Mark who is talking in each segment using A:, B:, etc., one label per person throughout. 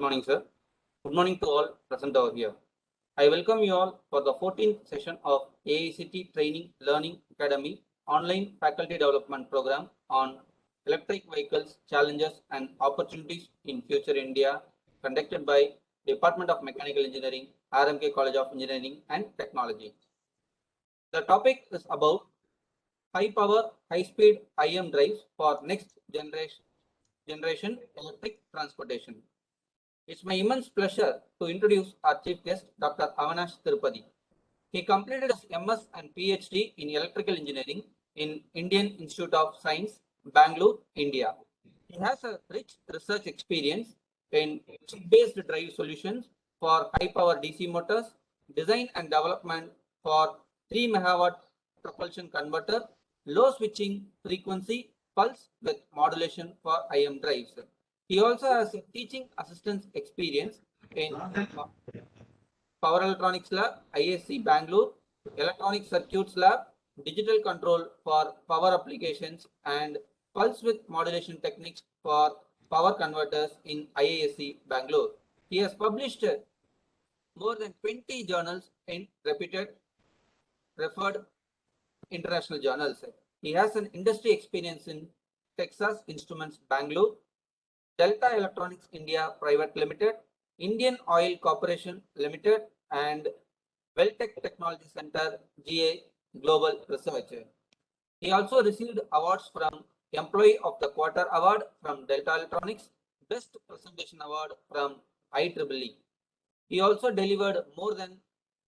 A: Morning, sir. Good morning to all present over here. I welcome you all for the 14th session of AICT Training Learning Academy online faculty development program on electric vehicles, challenges and opportunities in future India, conducted by Department of Mechanical Engineering, RMK College of Engineering and Technology. The topic is about high power, high speed IM drives for next generation electric transportation. It's my immense pleasure to introduce our chief guest, Dr. Avinash Tirupati. He completed his MS and PhD in Electrical Engineering in Indian Institute of Science, Bangalore, India. He has a rich research experience in chip-based drive solutions for high-power DC motors, design and development for 3 megawatt propulsion converter, low switching frequency pulse with modulation for IM drives. He also has a teaching assistance experience in Power Electronics Lab, ISC Bangalore, Electronic Circuits Lab, Digital Control for Power Applications, and Pulse Width Modulation Techniques for Power Converters in IISc Bangalore. He has published more than 20 journals in referred international journals. He has an industry experience in Texas Instruments Bangalore, Delta Electronics India Private Limited, Indian Oil Corporation Limited, and Welltech Technology Center GA Global Research. He also received awards from Employee of the Quarter Award from Delta Electronics, Best Presentation Award from IEEE. He also delivered more than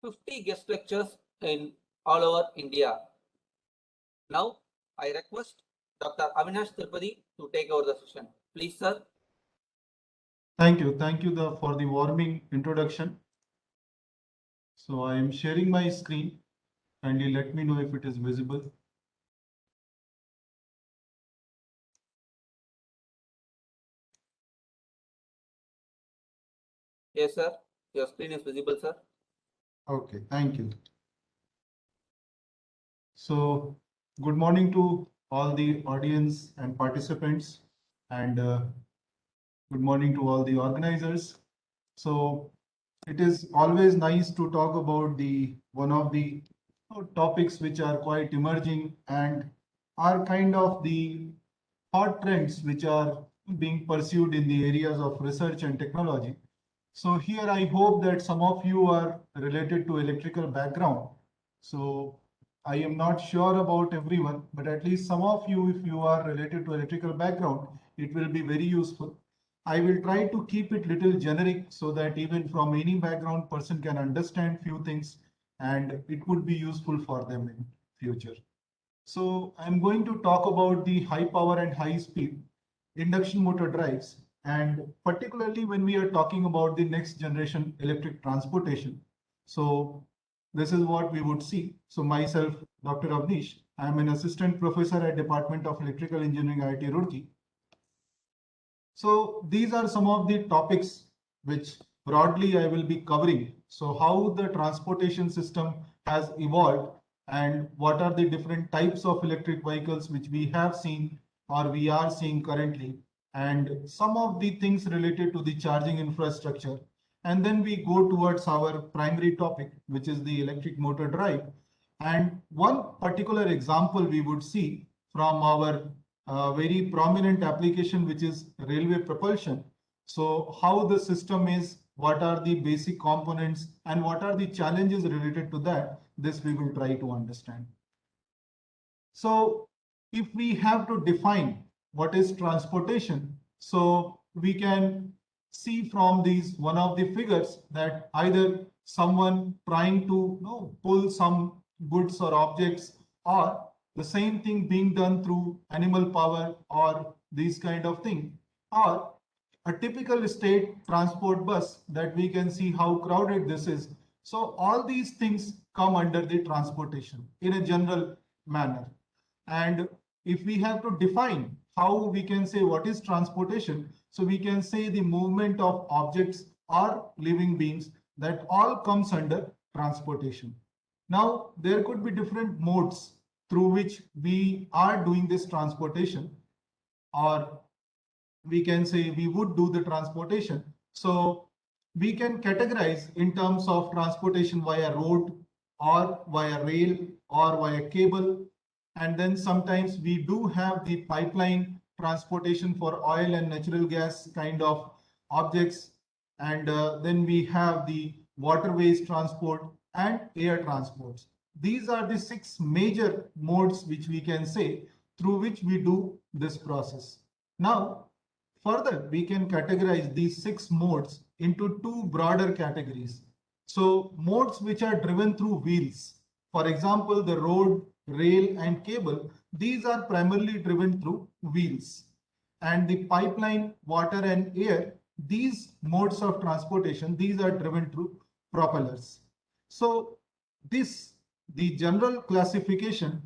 A: 50 guest lectures in all over India. Now, I request Dr. Avinash Tirupati to take over the session. Please, sir.
B: Thank you for the warming introduction. So I am sharing my screen. Kindly let me know if it is visible.
A: Yes, sir. Your screen is visible, sir.
B: Okay, thank you. So good morning to all the audience and participants, and good morning to all the organizers. So it is always nice to talk about one of the topics which are quite emerging and are kind of the hot trends which are being pursued in the areas of research and technology. So here I hope that some of you are related to electrical background. So I am not sure about everyone, but at least some of you, if you are related to electrical background, it will be very useful. I will try to keep it little generic so that even from any background person can understand few things and it would be useful for them in future. So I'm going to talk about the high power and high speed induction motor drives, and particularly when we are talking about the next generation electric transportation. So this is what we would see. So myself, Dr. Avnish, I am an assistant professor at Department of Electrical Engineering, IIT Roorkee. So these are some of the topics which broadly I will be covering. So how the transportation system has evolved and what are the different types of electric vehicles which we have seen or we are seeing currently, and some of the things related to the charging infrastructure. And then we go towards our primary topic, which is the electric motor drive. And one particular example we would see from our very prominent application, which is railway propulsion. So how the system is, what are the basic components, and what are the challenges related to that, this we will try to understand. So if we have to define what is transportation, so we can see from these one of the figures that either someone trying to pull some goods or objects, or the same thing being done through animal power or these kind of thing, or a typical state transport bus that we can see how crowded this is. So all these things come under the transportation in a general manner. And if we have to define how we can say what is transportation, so we can say the movement of objects or living beings, that all comes under transportation. Now, there could be different modes through which we are doing this transportation, or we can say we would do the transportation. So we can categorize in terms of transportation via road or via rail or via cable. And then sometimes we do have the pipeline transportation for oil and natural gas kind of objects. And then we have the waterways transport and air transports. These are the 6 major modes which we can say through which we do this process. Now, further, we can categorize these 6 modes into 2 broader categories. So modes which are driven through wheels, for example, the road, rail and cable, these are primarily driven through wheels. And the pipeline, water and air, these modes of transportation, these are driven through propellers. So the general classification,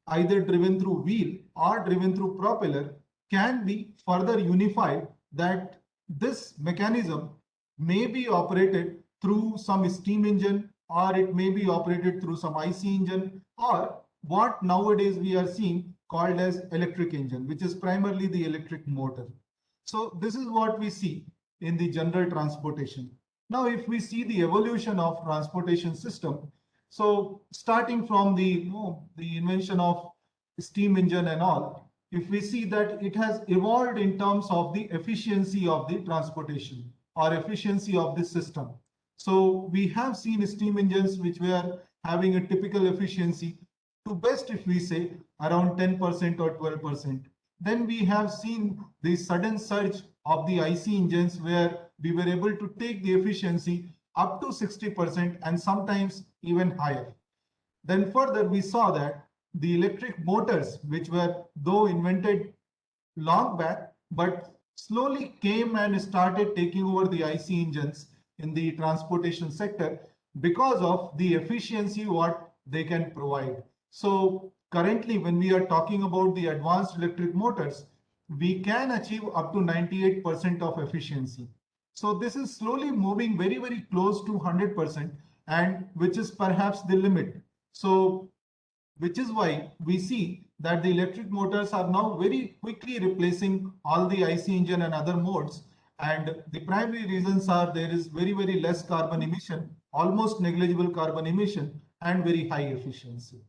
B: either driven through wheel or driven through propeller, can be further unified that this mechanism may be operated through some steam engine, or it may be operated through some IC engine, or what nowadays we are seeing called as electric engine, which is primarily the electric motor. So this is what we see in the general transportation. Now, if we see the evolution of transportation system, so starting from the invention of steam engine and all, if we see that it has evolved in terms of the efficiency of the transportation or efficiency of the system. So we have seen steam engines which were having a typical efficiency to best, if we say, around 10% or 12%. Then we have seen the sudden surge of the IC engines where we were able to take the efficiency up to 60% and sometimes even higher. Then further, we saw that the electric motors, which were though invented long back, but slowly came and started taking over the IC engines in the transportation sector because of the efficiency what they can provide. So currently, when we are talking about the advanced electric motors, we can achieve up to 98% of efficiency. So this is slowly moving very, very close to 100%, and which is perhaps the limit. So which is why we see that the electric motors are now very quickly replacing all the IC engine and other modes. And the primary reasons are there is very, very less carbon emission, almost negligible carbon emission, and very high efficiency.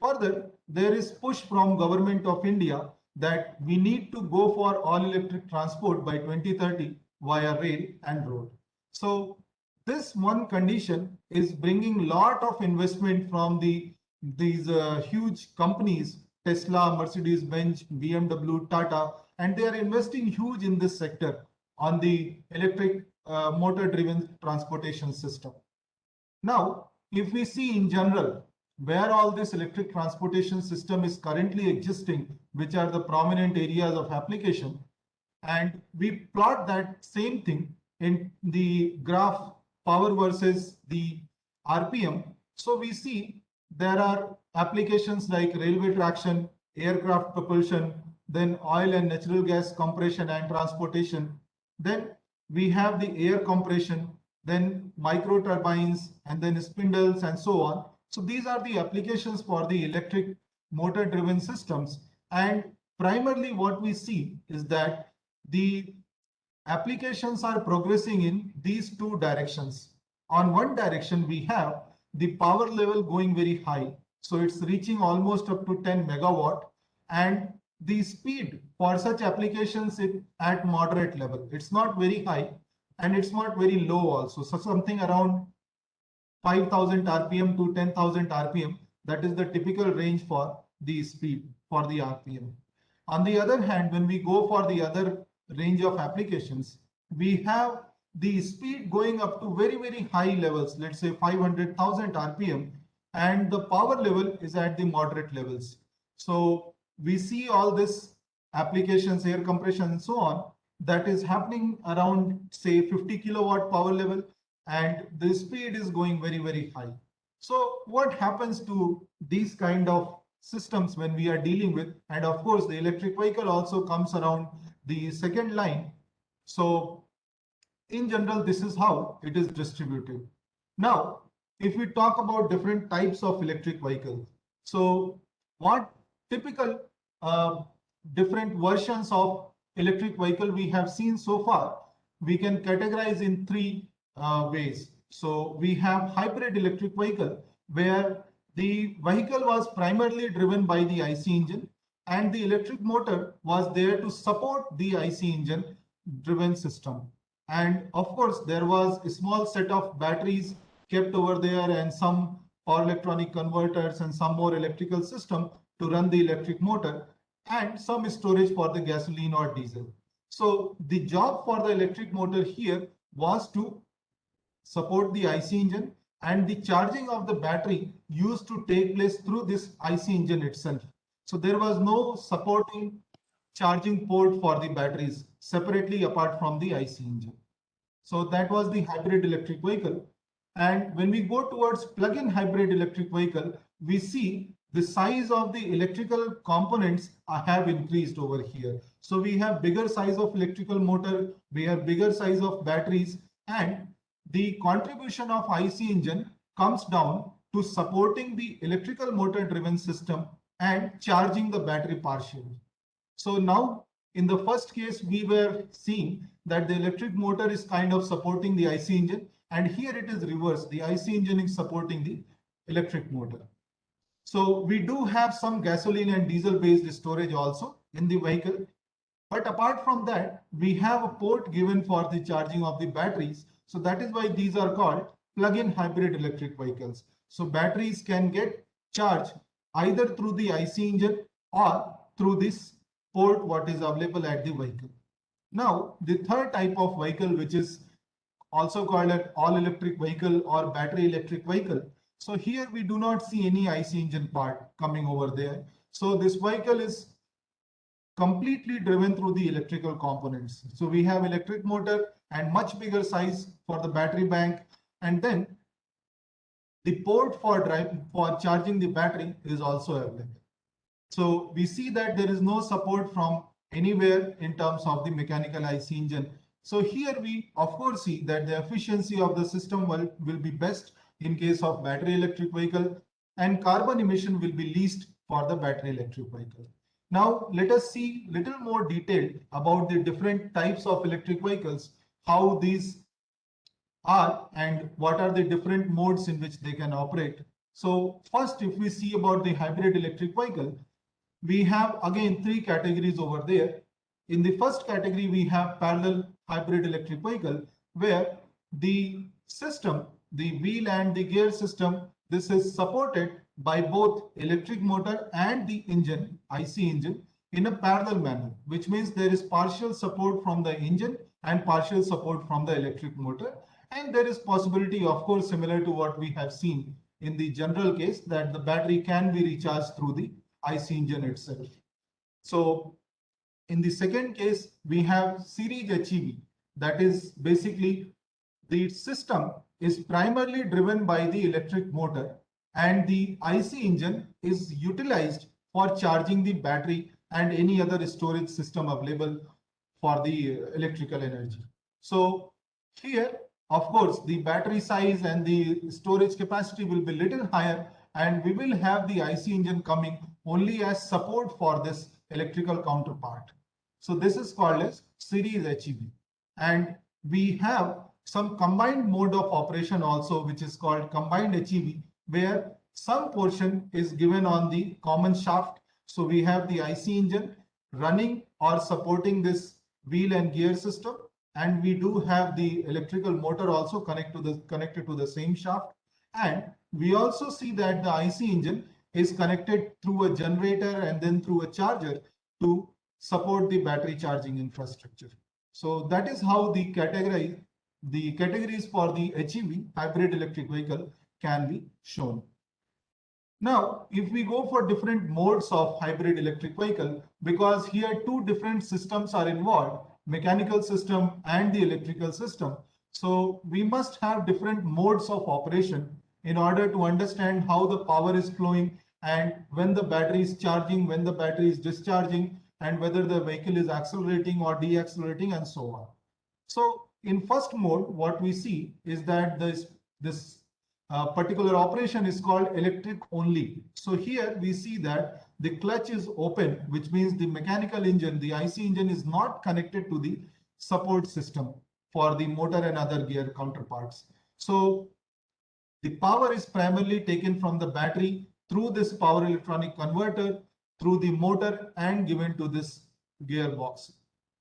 B: Further, there is push from Government of India that we need to go for all electric transport by 2030 via rail and road. So this one condition is bringing lot of investment from these huge companies, Tesla, Mercedes-Benz, BMW, Tata, and they are investing huge in this sector on the electric motor-driven transportation system. Now, if we see in general where all this electric transportation system is currently existing, which are the prominent areas of application, and we plot that same thing in the graph power versus the RPM. So we see there are applications like railway traction, aircraft propulsion, then oil and natural gas compression and transportation. Then we have the air compression, then micro turbines, and then spindles and so on. So these are the applications for the electric motor driven systems. And primarily what we see is that the applications are progressing in these two directions. On one direction, we have the power level going very high. So it's reaching almost up to 10 megawatt, and the speed for such applications is at moderate level. It's not very high and it's not very low also. So something around 5,000 RPM to 10,000 RPM, that is the typical range for the speed for the RPM. On the other hand, when we go for the other range of applications, we have the speed going up to very, very high levels, let's say 500,000 RPM, and the power level is at the moderate levels. So we see all this applications, air compression and so on, that is happening around say 50 kilowatt power level, and the speed is going very, very high. So what happens to these kind of systems when we are dealing with, and of course the electric vehicle also comes around the second line. So in general, this is how it is distributed. Now, if we talk about different types of electric vehicles, so what typical different versions of electric vehicle we have seen so far we can categorize in three ways. So we have hybrid electric vehicle, where the vehicle was primarily driven by the IC engine, and the electric motor was there to support the IC engine driven system. And of course, there was a small set of batteries kept over there and some power electronic converters and some more electrical system to run the electric motor and some storage for the gasoline or diesel. So the job for the electric motor here was to support the IC engine, and the charging of the battery used to take place through this IC engine itself. So there was no supporting charging port for the batteries separately apart from the IC engine. So that was the hybrid electric vehicle. And when we go towards plug-in hybrid electric vehicle, we see the size of the electrical components have increased over here. So we have bigger size of electrical motor, we have bigger size of batteries, and the contribution of IC engine comes down to supporting the electrical motor driven system and charging the battery partially. So now in the first case, we were seeing that the electric motor is kind of supporting the IC engine, and here it is reversed. The IC engine is supporting the electric motor. So we do have some gasoline and diesel based storage also in the vehicle. But apart from that, we have a port given for the charging of the batteries. So that is why these are called plug-in hybrid electric vehicles. So batteries can get charged either through the IC engine or through this port what is available at the vehicle. Now, the third type of vehicle, which is also called an all-electric vehicle or battery electric vehicle. So here we do not see any IC engine part coming over there. So this vehicle is completely driven through the electrical components. So we have electric motor and much bigger size for the battery bank, and then the port for charging the battery is also available. So we see that there is no support from anywhere in terms of the mechanical IC engine. So here we of course see that the efficiency of the system will be best in case of battery electric vehicle, and carbon emission will be least for the battery electric vehicle. Now let us see little more detail about the different types of electric vehicles, how these are and what are the different modes in which they can operate. So first, if we see about the hybrid electric vehicle, we have again three categories over there. In the first category, we have parallel hybrid electric vehicle, where the system, the wheel and the gear system, this is supported by both electric motor and the engine, IC engine, in a parallel manner, which means there is partial support from the engine and partial support from the electric motor. And there is possibility, of course, similar to what we have seen in the general case, that the battery can be recharged through the IC engine itself. So in the second case, we have series HEV. That is basically the system is primarily driven by the electric motor, and the IC engine is utilized for charging the battery and any other storage system available for the electrical energy. So here, of course, the battery size and the storage capacity will be little higher, and we will have the IC engine coming only as support for this electrical counterpart. So this is called as series HEV. And we have some combined mode of operation also, which is called combined HEV, where some portion is given on the common shaft. So we have the IC engine running or supporting this wheel and gear system, and we do have the electrical motor also connected to the same shaft. And we also see that the IC engine is connected through a generator and then through a charger to support the battery charging infrastructure. So that is how the categories for the HEV, hybrid electric vehicle, can be shown. Now, if we go for different modes of hybrid electric vehicle, because here two different systems are involved, mechanical system and the electrical system. So we must have different modes of operation in order to understand how the power is flowing and when the battery is charging, when the battery is discharging, and whether the vehicle is accelerating or deaccelerating and so on. So in first mode, what we see is that this particular operation is called electric only. So here we see that the clutch is open, which means the mechanical engine, the IC engine, is not connected to the support system. for the motor and other gear counterparts. So the power is primarily taken from the battery through this power electronic converter, through the motor, and given to this gearbox.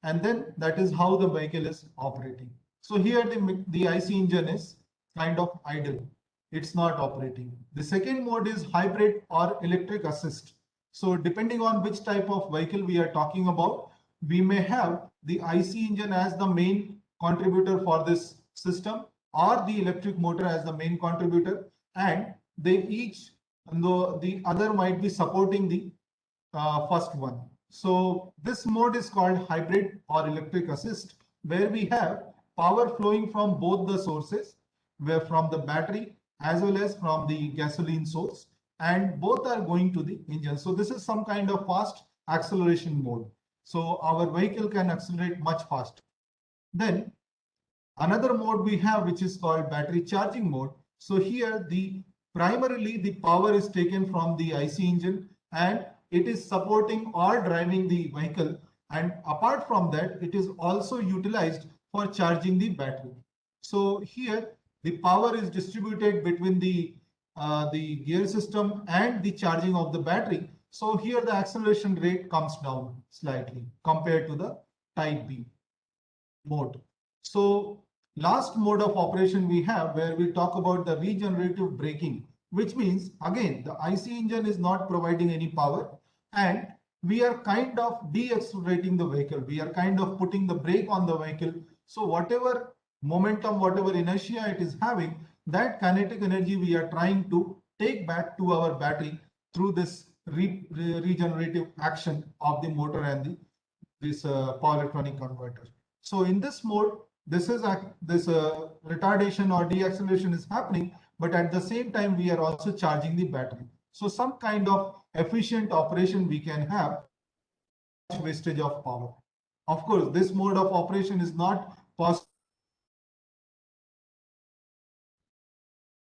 B: And then that is how the vehicle is operating. So here the IC engine is kind of idle. It's not operating. The second mode is hybrid or electric assist. So depending on which type of vehicle we are talking about, we may have the IC engine as the main contributor for this system, or the electric motor as the main contributor, and they each, the other might be supporting the first one. So this mode is called hybrid or electric assist, where we have power flowing from both the sources, where from the battery as well as from the gasoline source, and both are going to the engine. So this is some kind of fast acceleration mode. So our vehicle can accelerate much faster. Then another mode we have, which is called battery charging mode. So here primarily the power is taken from the IC engine, and it is supporting or driving the vehicle. And apart from that, it is also utilized for charging the battery. So here the power is distributed between the gear system and the charging of the battery. So here the acceleration rate comes down slightly compared to the type B mode. So last mode of operation we have, where we talk about the regenerative braking, which means again the IC engine is not providing any power, and we are kind of de-accelerating the vehicle. We are kind of putting the brake on the vehicle. So whatever momentum, whatever inertia it is having, that kinetic energy we are trying to take back to our battery through this regenerative action of the motor and this power electronic converter. So in this mode, this retardation or deacceleration is happening, but at the same time we are also charging the battery. So some kind of efficient operation we can have, wastage of power. Of course, this mode of operation is not possible.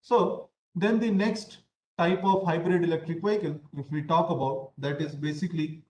B: So then the next type of hybrid electric vehicle, if we talk about, that is basically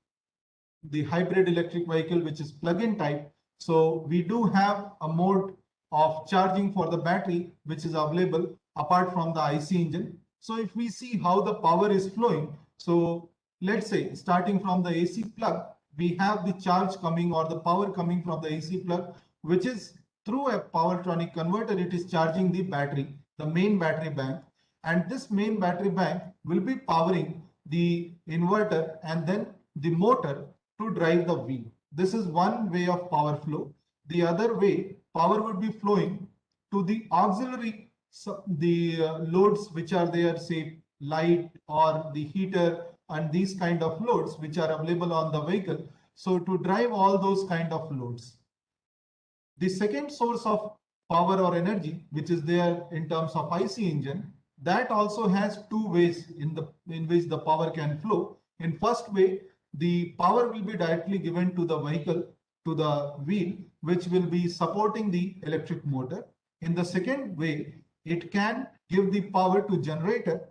B: the hybrid electric vehicle, which is plug-in type. So we do have a mode of charging for the battery, which is available apart from the IC engine. So if we see how the power is flowing, so let's say starting from the AC plug, we have the charge coming or the power coming from the AC plug, which is through a power electronic converter. It is charging the battery, the main battery bank, and this main battery bank will be powering the inverter and then the motor to drive the wheel. This is one way of power flow. The other way, power would be flowing to the auxiliary, loads which are there, say light or the heater and these kind of loads which are available on the vehicle. So to drive all those kind of loads. The second source of power or energy, which is there in terms of IC engine, that also has two ways in which the power can flow. In first way, the power will be directly given to the vehicle, to the wheel, which will be supporting the electric motor. In the second way, it can give the power to generator,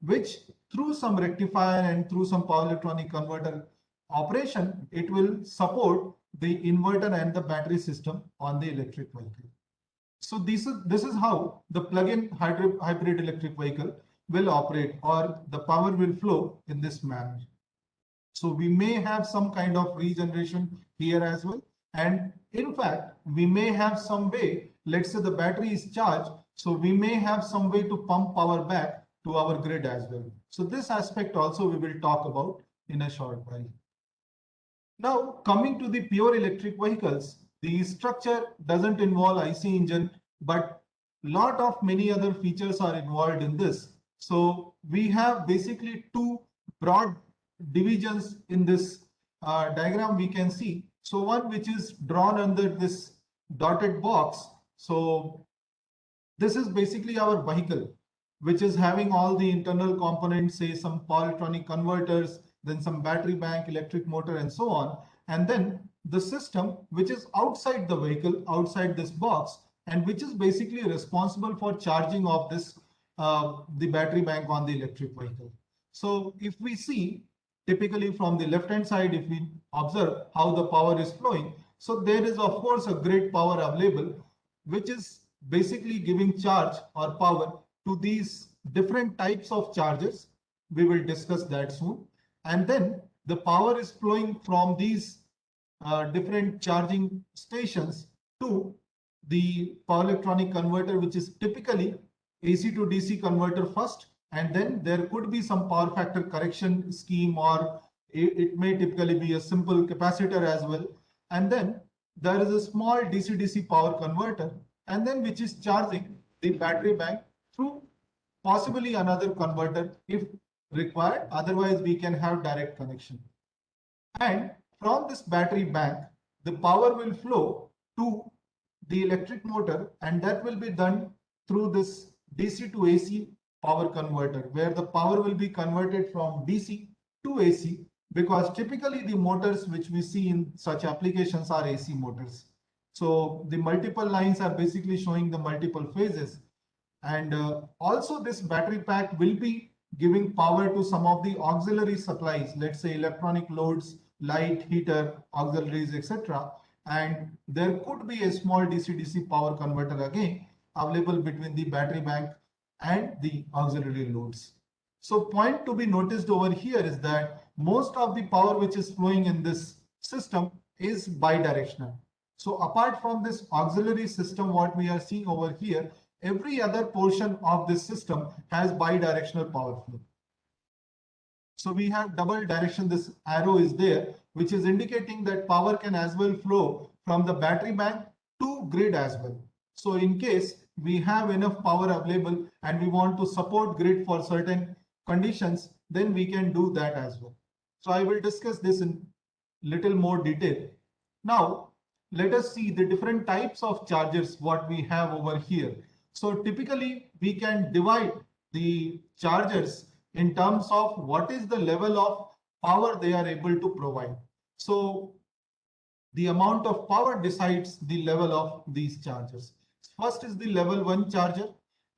B: which through some rectifier and through some power electronic converter operation, it will support the inverter and the battery system on the electric vehicle. So this is how the plug-in hybrid electric vehicle will operate, or the power will flow in this manner. So we may have some kind of regeneration here as well. And in fact, we may have some way, let's say the battery is charged, so we may have some way to pump power back to our grid as well. So this aspect also we will talk about in a short while. Now coming to the pure electric vehicles, the structure doesn't involve IC engine, but lot of many other features are involved in this. So we have basically two broad divisions in this diagram we can see. So one which is drawn under this dotted box. So this is basically our vehicle, which is having all the internal components, say some power electronic converters, then some battery bank, electric motor, and so on. And then the system, which is outside the vehicle, outside this box, and which is basically responsible for charging of this, the battery bank on the electric vehicle. So if we see, typically from the left hand side, if we observe how the power is flowing, so there is of course a grid power available which is basically giving charge or power to these different types of chargers. We will discuss that soon. And then the power is flowing from these different charging stations to the power electronic converter, which is typically AC to DC converter first, and then there could be some power factor correction scheme, or it may typically be a simple capacitor as well. And then there is a small DC-DC power converter, and then which is charging the battery bank through possibly another converter if required. Otherwise, we can have direct connection. And from this battery bank, the power will flow to the electric motor, and that will be done through this DC to AC power converter, where the power will be converted from DC to AC, because typically the motors which we see in such applications are AC motors. So the multiple lines are basically showing the multiple phases. And also this battery pack will be giving power to some of the auxiliary supplies, let's say electronic loads, light, heater, auxiliaries, etc. And there could be a small DC-DC power converter again available between the battery bank and the auxiliary loads. So point to be noticed over here is that most of the power which is flowing in this system is bidirectional. So apart from this auxiliary system, what we are seeing over here, every other portion of this system has bidirectional power flow. So we have double direction, this arrow is there, which is indicating that power can as well flow from the battery bank to grid as well. So in case we have enough power available and we want to support grid for certain conditions, then we can do that as well. So I will discuss this in little more detail. Now, let us see the different types of chargers what we have over here. So typically we can divide the chargers in terms of what is the level of power they are able to provide. So the amount of power decides the level of these chargers. First is the level 1 charger,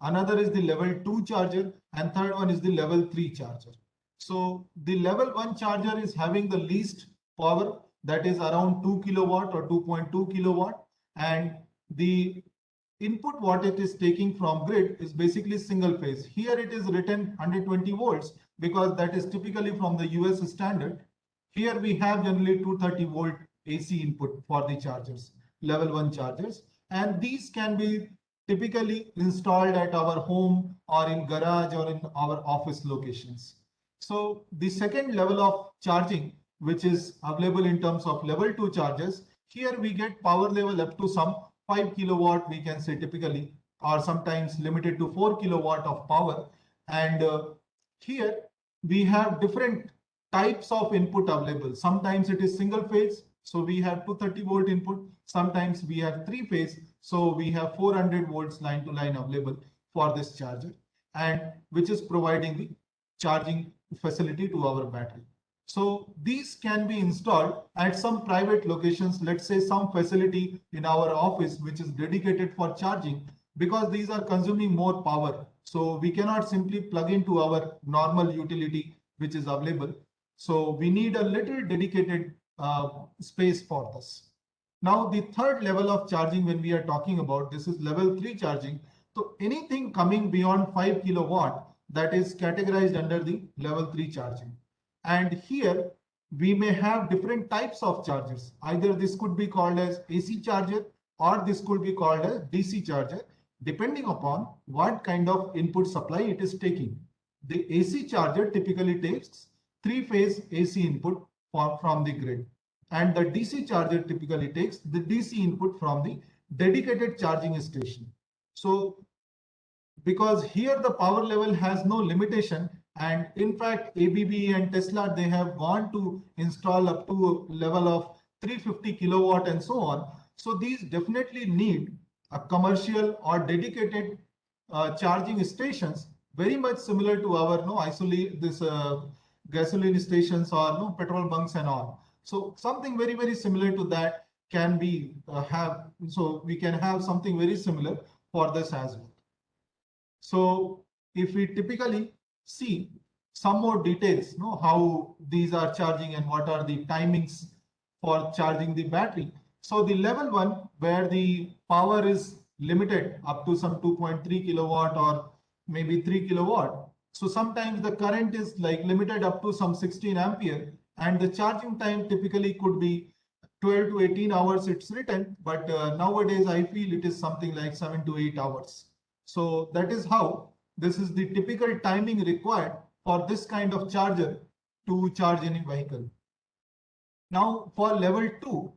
B: another is the level 2 charger, and third one is the level 3 charger. So the level 1 charger is having the least power, that is around 2 kilowatt or 2.2 kilowatt, and the input what it is taking from grid is basically single phase. Here it is written 120 volts because that is typically from the US standard. Here we have generally 230 volt AC input for the chargers, level 1 chargers, and these can be typically installed at our home or in garage or in our office locations. So the second level of charging, which is available in terms of level 2 chargers, here we get power level up to some 5 kilowatt, we can say typically, or sometimes limited to 4 kilowatt of power. And here we have different types of input available. Sometimes it is single phase, so we have 230 volt input. Sometimes we have 3 phase, so we have 400 volts line to line available for this charger, and which is providing the charging facility to our battery. So these can be installed at some private locations, let's say some facility in our office which is dedicated for charging, because these are consuming more power. So we cannot simply plug into our normal utility which is available. So we need a little dedicated space for this. Now the third level of charging when we are talking about, this is level 3 charging. So anything coming beyond 5 kilowatt, that is categorized under the level 3 charging. And here we may have different types of chargers. Either this could be called as AC charger or this could be called as DC charger, depending upon what kind of input supply it is taking. The AC charger typically takes 3-phase AC input from the grid, and the DC charger typically takes the DC input from the dedicated charging station. So because here the power level has no limitation, and in fact ABB and Tesla, they have gone to install up to a level of 350 kilowatt and so on. So these definitely need a commercial or dedicated charging stations, very much similar to our gasoline stations or petrol bunks and all. So something very, very similar to that can be so we can have something very similar for this as well. So if we typically see some more details, how these are charging and what are the timings for charging the battery. So the level 1, where the power is limited up to some 2.3 kilowatt or maybe 3 kilowatt. So sometimes the current is like limited up to some 16 ampere, and the charging time typically could be 12 to 18 hours it's written, but nowadays I feel it is something like 7 to 8 hours. So that is how this is the typical timing required for this kind of charger to charge any vehicle. Now for level 2,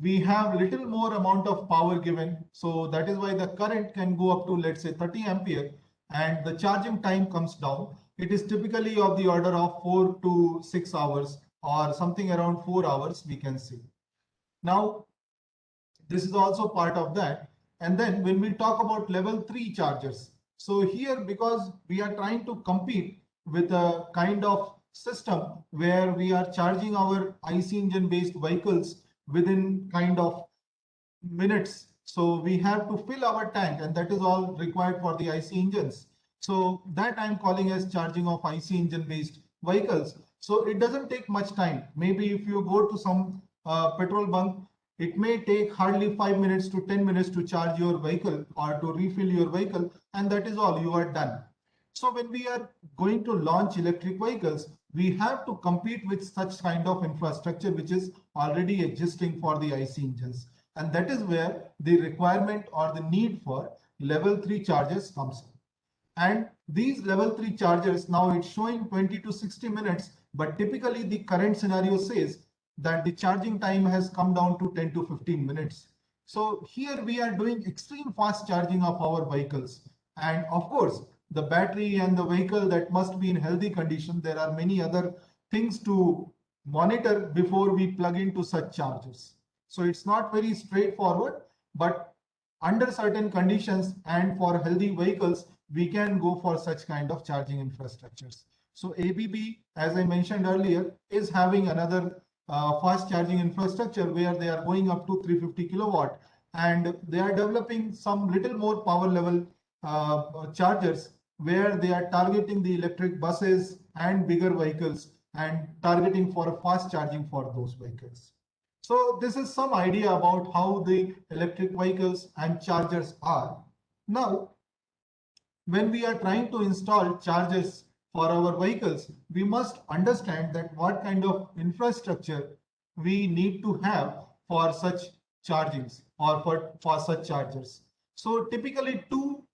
B: we have little more amount of power given. So that is why the current can go up to, let's say, 30 ampere, and the charging time comes down. It is typically of the order of 4 to 6 hours or something around 4 hours, we can see. Now, this is also part of that. And then when we talk about level 3 chargers, so here, because we are trying to compete with a kind of system where we are charging our IC engine based vehicles within kind of minutes. So we have to fill our tank, and that is all required for the IC engines. So that I'm calling as charging of IC engine based vehicles. So it doesn't take much time. Maybe if you go to some petrol bunk, it may take hardly 5 minutes to 10 minutes to charge your vehicle or to refill your vehicle, and that is all, you are done. So when we are going to launch electric vehicles, we have to compete with such kind of infrastructure which is already existing for the IC engines. And that is where the requirement or the need for level 3 chargers comes in. And these level 3 chargers, now it's showing 20 to 60 minutes, but typically the current scenario says that the charging time has come down to 10 to 15 minutes. So here we are doing extreme fast charging of our vehicles. And of course, the battery and the vehicle that must be in healthy condition. There are many other things to monitor before we plug into such chargers. So it's not very straightforward, but under certain conditions and for healthy vehicles, we can go for such kind of charging infrastructures. So ABB, as I mentioned earlier, is having another fast charging infrastructure where they are going up to 350 kilowatt, and they are developing some little more power level chargers where they are targeting the electric buses and bigger vehicles and targeting for a fast charging for those vehicles. So this is some idea about how the electric vehicles and chargers are. Now, when we are trying to install chargers for our vehicles, we must understand that what kind of infrastructure we need to have for such chargings or for such chargers. So typically two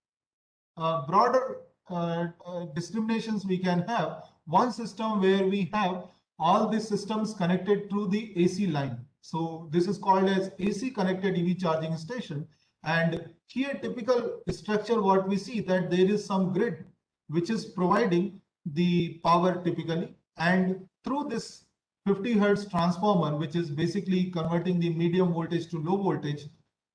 B: broader discriminations we can have. One system where we have all these systems connected through the AC line. So this is called as AC connected EV charging station. And here typical structure, what we see that there is some grid which is providing the power typically, and through this 50 hertz transformer, which is basically converting the medium voltage to low voltage,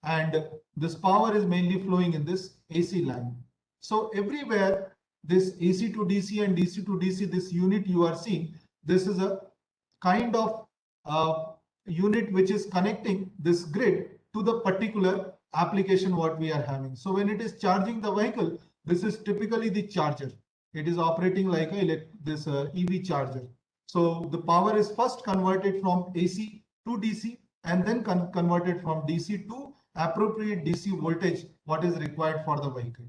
B: and this power is mainly flowing in this AC line. So everywhere this AC to DC and DC to DC, this unit you are seeing, this is a kind of unit which is connecting this grid to the particular application what we are having. So when it is charging the vehicle, this is typically the charger. It is operating like this EV charger. So the power is first converted from AC to DC and then converted from DC to appropriate DC voltage what is required for the vehicle.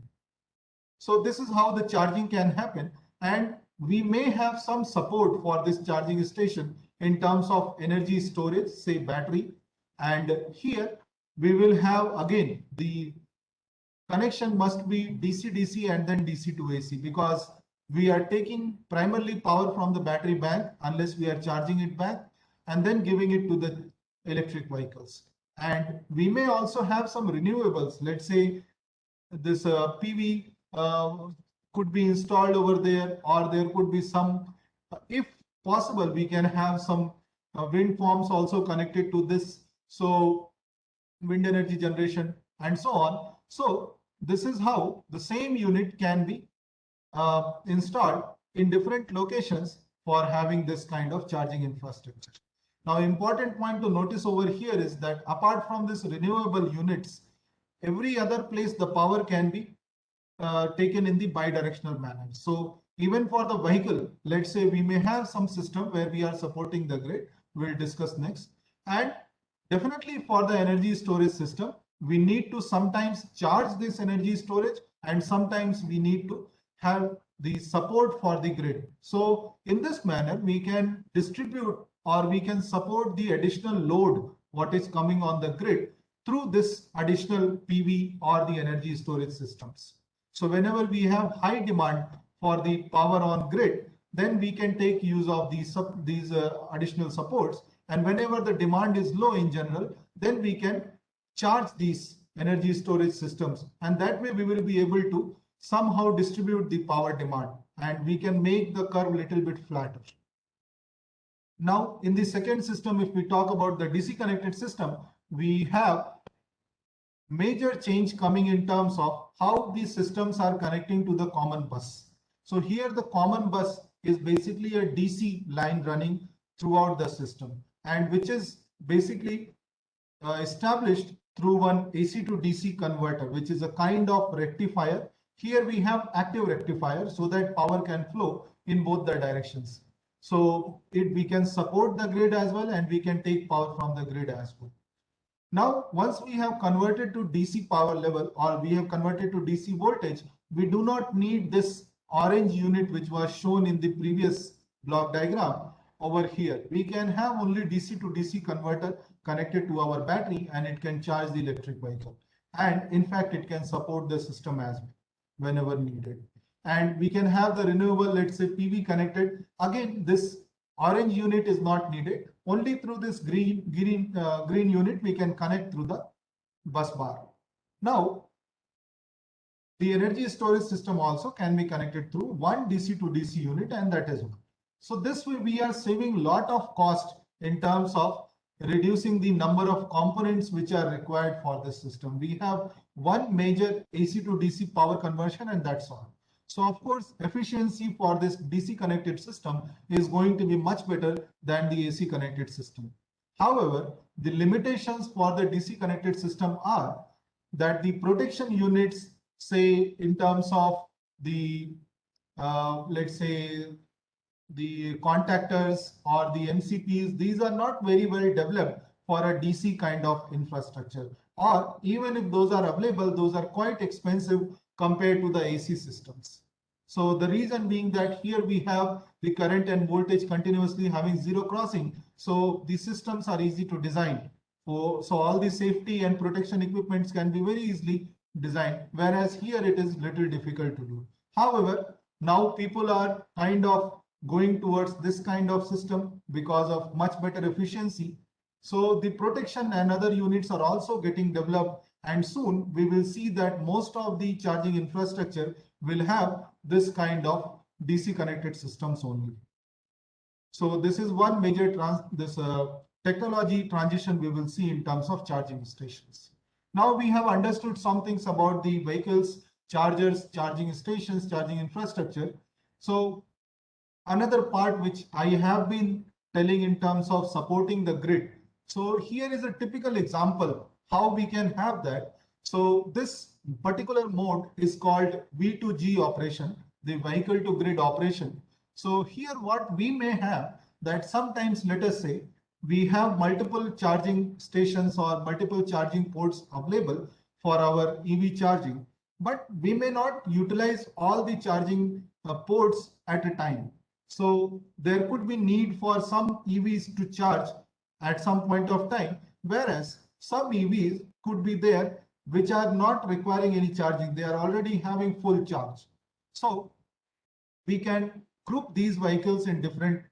B: So this is how the charging can happen, and we may have some support for this charging station in terms of energy storage, say battery. And here we will have again the connection must be DC-DC and then DC to AC, because we are taking primarily power from the battery bank unless we are charging it back and then giving it to the electric vehicles. And we may also have some renewables. Let's say this PV could be installed over there, or there could be some, if possible, we can have some wind farms also connected to this. So wind energy generation and so on. So this is how the same unit can be installed in different locations for having this kind of charging infrastructure. Now, important point to notice over here is that apart from this renewable units, every other place the power can be taken in the bidirectional manner. So even for the vehicle, let's say we may have some system where we are supporting the grid, we'll discuss next. And definitely for the energy storage system, we need to sometimes charge this energy storage, and sometimes we need to have the support for the grid. So in this manner, we can distribute or we can support the additional load what is coming on the grid through this additional PV or the energy storage systems. So whenever we have high demand for the power on grid, then we can take use of these additional supports. And whenever the demand is low in general, then we can charge these energy storage systems. And that way we will be able to somehow distribute the power demand, and we can make the curve a little bit flatter. Now, in the second system, if we talk about the DC connected system, we have major change coming in terms of how these systems are connecting to the common bus. So here the common bus is basically a DC line running throughout the system, and which is basically established through one AC to DC converter, which is a kind of rectifier. Here we have active rectifier so that power can flow in both the directions. So we can support the grid as well, and we can take power from the grid as well. Now, once we have converted to DC power level, or we have converted to DC voltage, we do not need this orange unit which was shown in the previous block diagram over here. We can have only DC to DC converter connected to our battery, and it can charge the electric vehicle. And in fact, it can support the system as well whenever needed. And we can have the renewable, let's say PV connected. Again, this orange unit is not needed. Only through this green unit we can connect through the bus bar. Now, the energy storage system also can be connected through one DC to DC unit, and that is one. So this way we are saving a lot of cost in terms of reducing the number of components which are required for this system. We have one major AC to DC power conversion, and that's all. So of course, efficiency for this DC connected system is going to be much better than the AC connected system. However, the limitations for the DC connected system are that the protection units, say in terms of the, let's say, the contactors or the MCPs, these are not very well developed for a DC kind of infrastructure. Or even if those are available, those are quite expensive compared to the AC systems. So the reason being that here we have the current and voltage continuously having zero crossing. So the systems are easy to design. So all the safety and protection equipments can be very easily designed, whereas here it is little difficult to do. However, now people are kind of going towards this kind of system because of much better efficiency. So the protection and other units are also getting developed, and soon we will see that most of the charging infrastructure will have this kind of DC connected systems only. So this is one major technology transition we will see in terms of charging stations. Now we have understood some things about the vehicles, chargers, charging stations, charging infrastructure. So another part which I have been telling in terms of supporting the grid. So here is a typical example how we can have that. So this particular mode is called V2G operation, the vehicle to grid operation. So here what we may have that sometimes, let us say, we have multiple charging stations or multiple charging ports available for our EV charging, but we may not utilize all the charging ports at a time. So there could be need for some EVs to charge at some point of time, whereas some EVs could be there which are not requiring any charging. They are already having full charge. So we can group these vehicles in different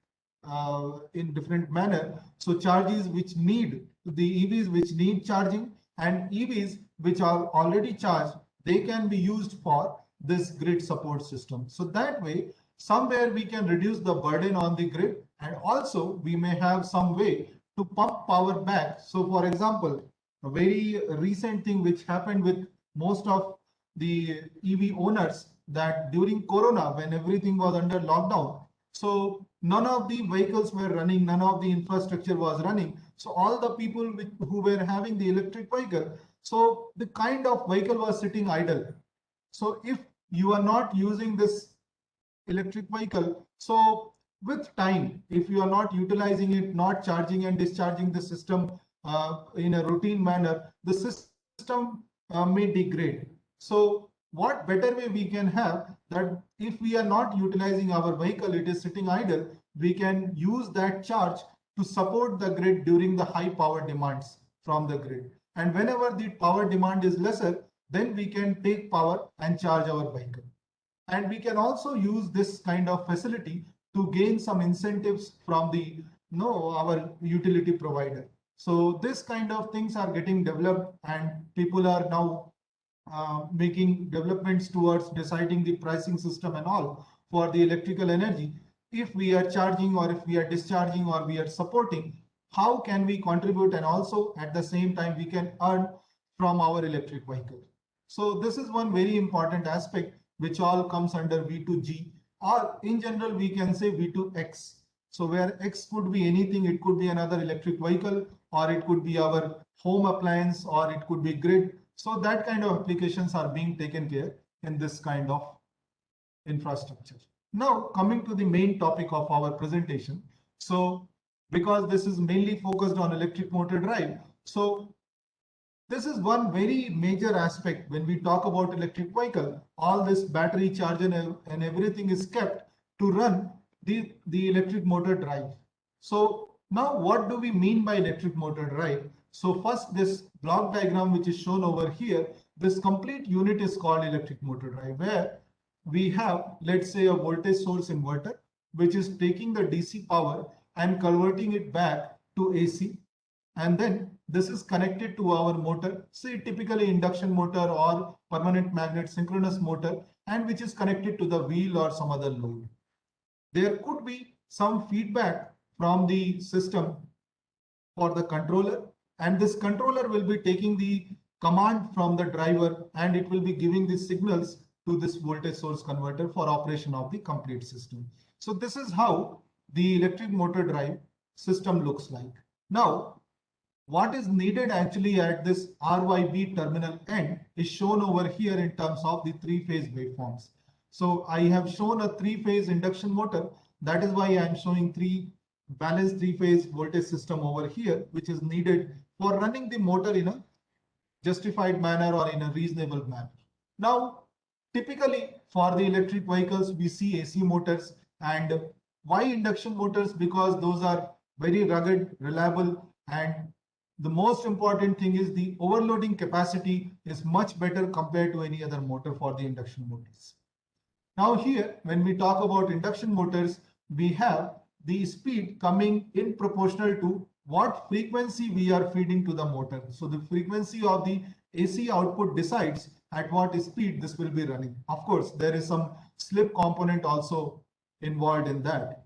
B: manner. So charges which need, the EVs which need charging, and EVs which are already charged, they can be used for this grid support system. So that way, somewhere we can reduce the burden on the grid, and also we may have some way to pump power back. So for example, a very recent thing which happened with most of the EV owners, that during Corona, when everything was under lockdown, so none of the vehicles were running, none of the infrastructure was running. So all the people who were having the electric vehicle, so the kind of vehicle was sitting idle. So if you are not using this electric vehicle, so with time, if you are not utilizing it, not charging and discharging the system in a routine manner, the system system may degrade. So what better way we can have that if we are not utilizing our vehicle, it is sitting idle, we can use that charge to support the grid during the high power demands from the grid. And whenever the power demand is lesser, then we can take power and charge our vehicle. And we can also use this kind of facility to gain some incentives from the our utility provider. So this kind of things are getting developed, and people are now making developments towards deciding the pricing system and all for the electrical energy. If we are charging or if we are discharging or we are supporting, how can we contribute, and also at the same time we can earn from our electric vehicle. So this is one very important aspect which all comes under V2G, or in general we can say V2X. So where X could be anything, it could be another electric vehicle, or it could be our home appliance, or it could be grid. So that kind of applications are being taken care in this kind of infrastructure. Now coming to the main topic of our presentation. So because this is mainly focused on electric motor drive, so this is one very major aspect when we talk about electric vehicle. All this battery charge and everything is kept to run the electric motor drive. So now what do we mean by electric motor drive? So first, this block diagram which is shown over here, this complete unit is called electric motor drive, where we have, let's say, a voltage source inverter which is taking the DC power and converting it back to AC, and then this is connected to our motor, say typically induction motor or permanent magnet synchronous motor, and which is connected to the wheel or some other load. There could be some feedback from the system for the controller, and this controller will be taking the command from the driver, and it will be giving the signals to this voltage source converter for operation of the complete system. So this is how the electric motor drive system looks like. Now, what is needed actually at this RYB terminal end is shown over here in terms of the three-phase waveforms. So I have shown a three-phase induction motor. That is why I am showing balanced three-phase voltage system over here, which is needed for running the motor in a justified manner or in a reasonable manner. Now, typically for the electric vehicles, we see AC motors. And why induction motors? Because those are very rugged, reliable, and the most important thing is the overloading capacity is much better compared to any other motor for the induction motors. Now here, when we talk about induction motors, we have the speed coming in proportional to what frequency we are feeding to the motor. So the frequency of the AC output decides at what speed this will be running. Of course, there is some slip component also involved in that.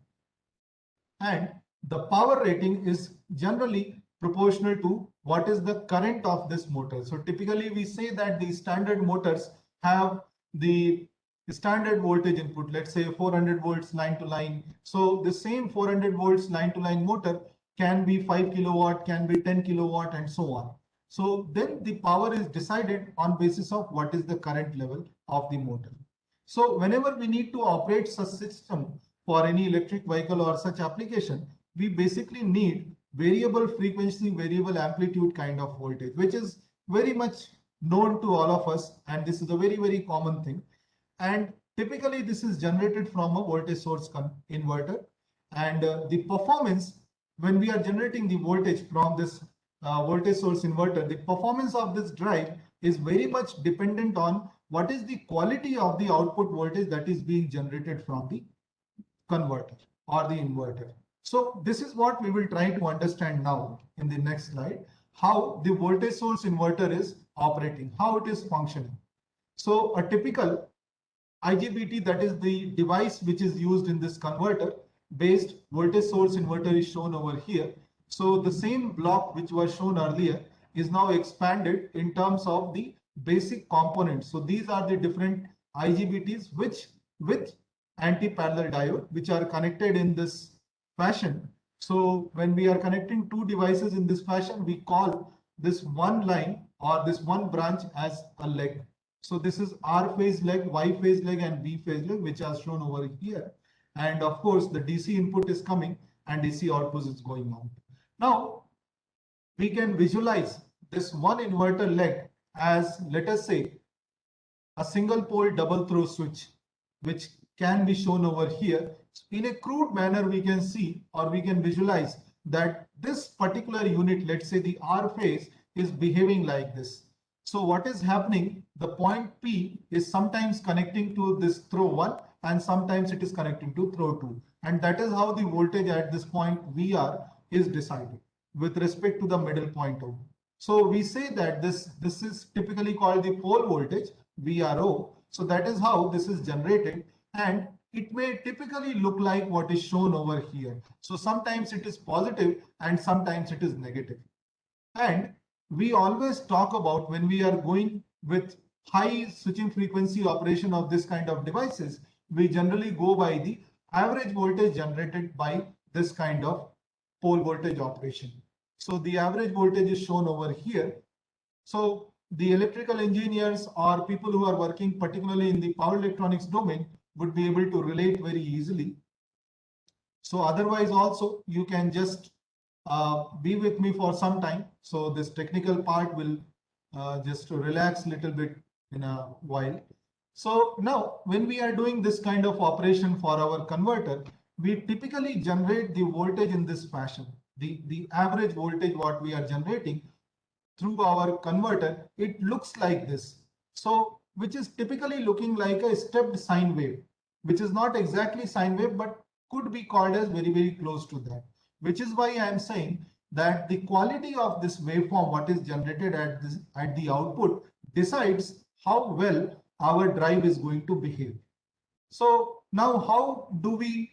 B: And the power rating is generally proportional to what is the current of this motor. So typically we say that the standard motors have the standard voltage input, let's say 400 volts line to line. So the same 400 volts line to line motor can be 5 kilowatt, can be 10 kilowatt, and so on. So then the power is decided on basis of what is the current level of the motor. So whenever we need to operate such system for any electric vehicle or such application, we basically need variable frequency, variable amplitude kind of voltage, which is very much known to all of us, and this is a very, very common thing. And typically this is generated from a voltage source inverter, and the performance, when we are generating the voltage from this voltage source inverter, the performance of this drive is very much dependent on what is the quality of the output voltage that is being generated from the converter or the inverter. So this is what we will try to understand now in the next slide, how the voltage source inverter is operating, how it is functioning. So a typical IGBT, that is the device which is used in this converter based voltage source inverter, is shown over here. So the same block which was shown earlier is now expanded in terms of the basic components. So these are the different IGBTs which with anti-parallel diode, which are connected in this fashion. So when we are connecting two devices in this fashion, we call this one line or this one branch as a leg. So this is R phase leg, Y phase leg, and B phase leg, which are shown over here. And of course, the DC input is coming and DC output is going out. Now, we can visualize this one inverter leg as, let us say, a single pole double throw switch, which can be shown over here. In a crude manner, we can see or we can visualize that this particular unit, let's say the R phase, is behaving like this. So what is happening? The point P is sometimes connecting to this throw 1 and sometimes it is connecting to throw 2. And that is how the voltage at this point VR is decided with respect to the middle point O. So we say that this is typically called the pole voltage, VRO. So that is how this is generated, and it may typically look like what is shown over here. So sometimes it is positive and sometimes it is negative. And we always talk about, when we are going with high switching frequency operation of this kind of devices, we generally go by the average voltage generated by this kind of pole voltage operation. So the average voltage is shown over here. So the electrical engineers or people who are working particularly in the power electronics domain would be able to relate very easily. So otherwise also you can just be with me for some time. So this technical part will just relax a little bit in a while. So now when we are doing this kind of operation for our converter, we typically generate the voltage in this fashion. The average voltage what we are generating through our converter, it looks like this. So which is typically looking like a stepped sine wave, which is not exactly sine wave, but could be called as very, very close to that. Which is why I am saying that the quality of this waveform, what is generated at the output, decides how well our drive is going to behave. So now how do we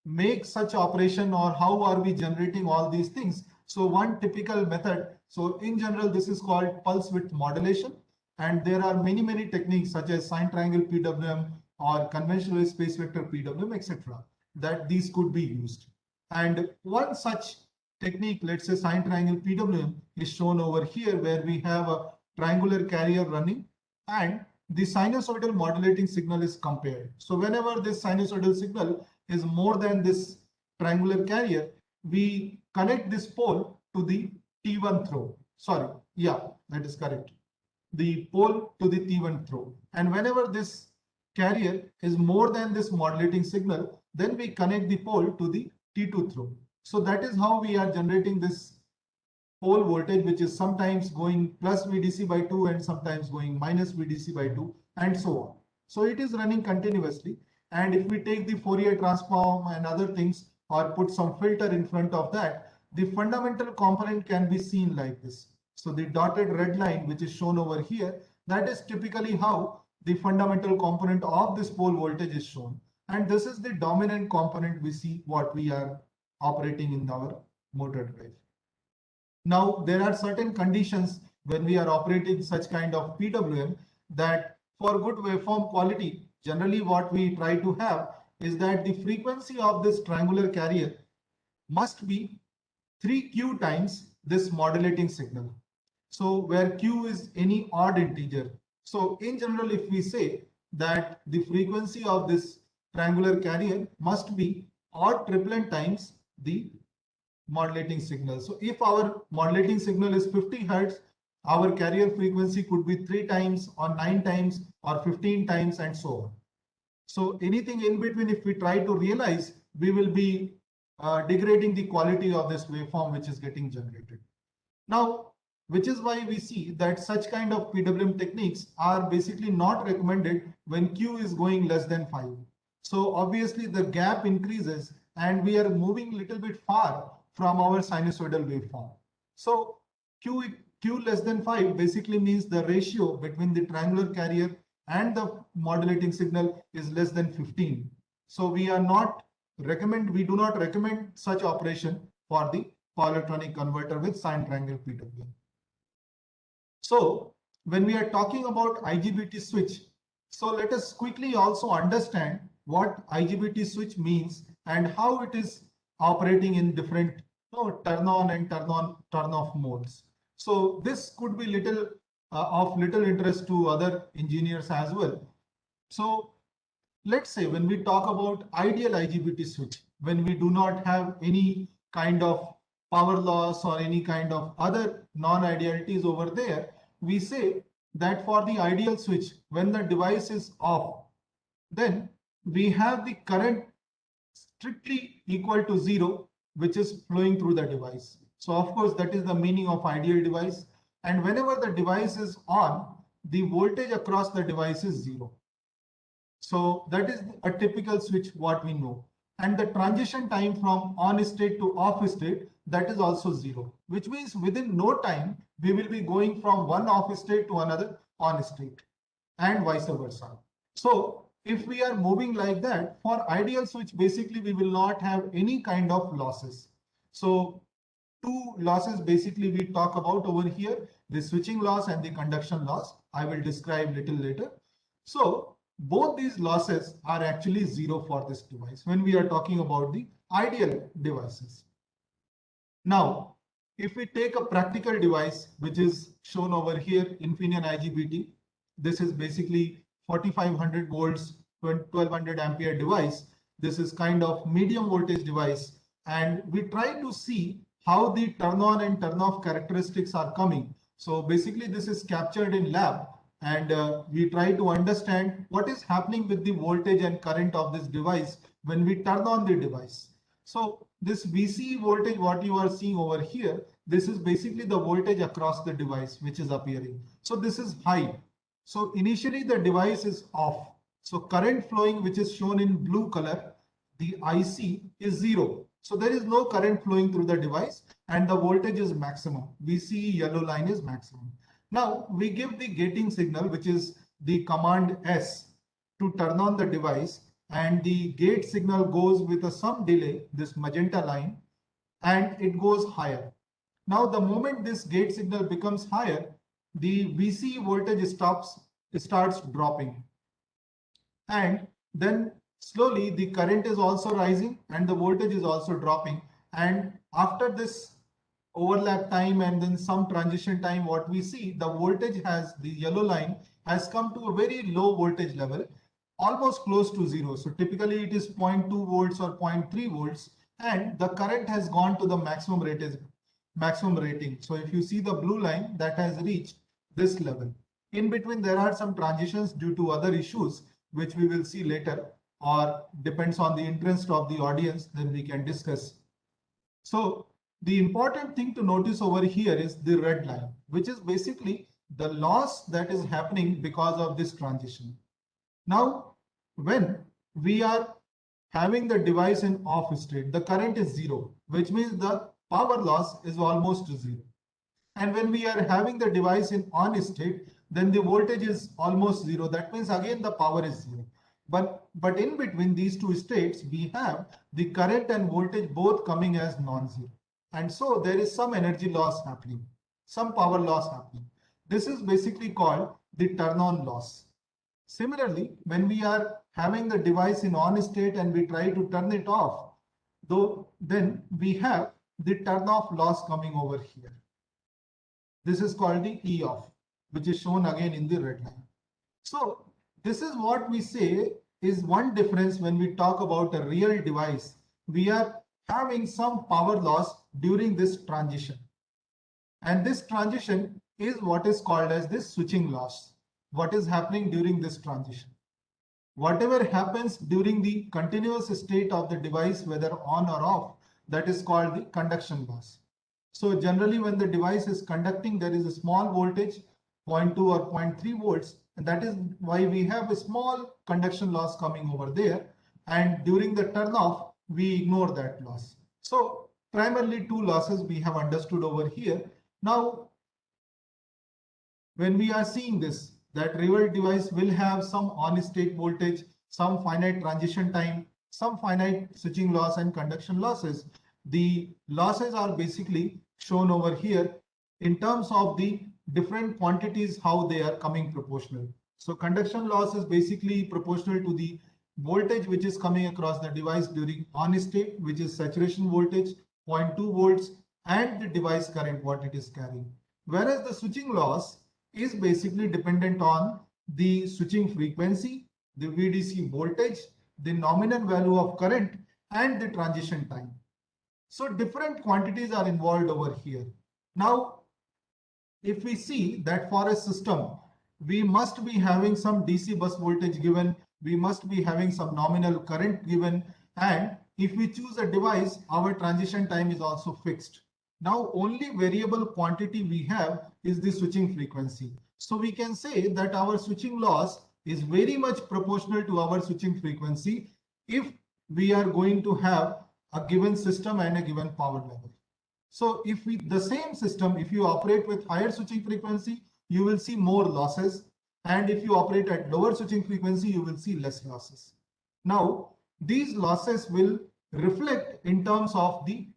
B: make such operation, or how are we generating all these things? So one typical method, so in general, this is called pulse width modulation. And there are many, many techniques such as sine triangle PWM or conventional space vector PWM, etc., that these could be used. And one such technique, let's say sine triangle PWM, is shown over here, where we have a triangular carrier running and the sinusoidal modulating signal is compared. So whenever this sinusoidal signal is more than this triangular carrier, we connect this pole to the T1 throw. Sorry, yeah, that is correct. The pole to the T1 throw. And whenever this carrier is more than this modulating signal, then we connect the pole to the T2 throw. So that is how we are generating this pole voltage, which is sometimes going plus VDC by 2 and sometimes going minus VDC by 2 and so on. So it is running continuously. And if we take the Fourier transform and other things or put some filter in front of that, the fundamental component can be seen like this. So the dotted red line, which is shown over here, that is typically how the fundamental component of this pole voltage is shown. And this is the dominant component we see what we are operating in our motor drive. Now, there are certain conditions when we are operating such kind of PWM, that for good waveform quality, generally what we try to have is that the frequency of this triangular carrier must be 3Q times this modulating signal. So where Q is any odd integer. So in general, if we say that the frequency of this triangular carrier must be odd triplet times the modulating signal. So if our modulating signal is 50 Hertz, our carrier frequency could be 3 times or 9 times or 15 times and so on. So anything in between, if we try to realize, we will be degrading the quality of this waveform which is getting generated. Now, which is why we see that such kind of PWM techniques are basically not recommended when Q is going less than 5. So obviously the gap increases and we are moving a little bit far from our sinusoidal waveform. So Q less than 5 basically means the ratio between the triangular carrier and the modulating signal is less than 15. So we do not recommend such operation for the power electronic converter with sine triangle PWM. So when we are talking about IGBT switch, so let us quickly also understand what IGBT switch means and how it is operating in different turn on and turn off modes. So this could be of little interest to other engineers as well. So let's say when we talk about ideal IGBT switch, when we do not have any kind of power loss or any kind of other non-idealities over there, we say that for the ideal switch, when the device is off, then we have the current strictly equal to 0, which is flowing through the device. So of course, that is the meaning of ideal device. And whenever the device is on, the voltage across the device is 0. So that is a typical switch what we know. And the transition time from on state to off state, that is also 0, which means within no time, we will be going from one off state to another on state and vice versa. So if we are moving like that, for ideal switch, basically we will not have any kind of losses. So two losses basically we talk about over here, the switching loss and the conduction loss. I will describe little later. So both these losses are actually 0 for this device when we are talking about the ideal devices. Now, if we take a practical device, which is shown over here, Infineon IGBT, this is basically 4500 volts, 1200 ampere device. This is kind of medium voltage device. And we try to see how the turn on and turn off characteristics are coming. So basically this is captured in lab, and we try to understand what is happening with the voltage and current of this device when we turn on the device. So this VCE voltage, what you are seeing over here, this is basically the voltage across the device which is appearing. So this is high. So initially the device is off. So current flowing, which is shown in blue color, the IC is 0. So there is no current flowing through the device and the voltage is maximum. VCE yellow line is maximum. Now we give the gating signal, which is the command S, to turn on the device, and the gate signal goes with some delay, this magenta line, and it goes higher. Now the moment this gate signal becomes higher, the VCE voltage starts dropping, and then slowly the current is also rising and the voltage is also dropping. And after this overlap time and then some transition time, what we see, the voltage has, the yellow line has come to a very low voltage level, almost close to 0. So typically it is 0.2 volts or 0.3 volts, and the current has gone to the maximum rating. So if you see the blue line, that has reached this level. In between, there are some transitions due to other issues, which we will see later, or depends on the interest of the audience, then we can discuss. So the important thing to notice over here is the red line, which is basically the loss that is happening because of this transition. Now, when we are having the device in off state, the current is 0, which means the power loss is almost 0. And when we are having the device in on state, then the voltage is almost 0. That means again the power is 0. But in between these two states, we have the current and voltage both coming as non-zero. And so there is some energy loss happening, some power loss happening. This is basically called the turn-on loss. Similarly, when we are having the device in on state and we try to turn it off, then we have the turn-off loss coming over here. This is called the E off, which is shown again in the red line. So this is what we say is one difference when we talk about a real device. We are having some power loss during this transition. And this transition is what is called as this switching loss. What is happening during this transition? Whatever happens during the continuous state of the device, whether on or off, that is called the conduction loss. So generally when the device is conducting, there is a small voltage, 0.2 or 0.3 volts. And that is why we have a small conduction loss coming over there. And during the turn off, we ignore that loss. So primarily two losses we have understood over here. Now, when we are seeing this, that real device will have some on state voltage, some finite transition time, some finite switching loss and conduction losses. The losses are basically shown over here in terms of the different quantities, how they are coming proportional. So conduction loss is basically proportional to the voltage which is coming across the device during on state, which is saturation voltage, 0.2 volts, and the device current, what it is carrying. Whereas the switching loss is basically dependent on the switching frequency, the VDC voltage, the nominal value of current, and the transition time. So different quantities are involved over here. Now, if we see that for a system, we must be having some DC bus voltage given, we must be having some nominal current given, and if we choose a device, our transition time is also fixed. Now, only variable quantity we have is the switching frequency. So we can say that our switching loss is very much proportional to our switching frequency if we are going to have a given system and a given power level. So if the same system, if you operate with higher switching frequency, you will see more losses. And if you operate at lower switching frequency, you will see less losses. Now, these losses will reflect in terms of the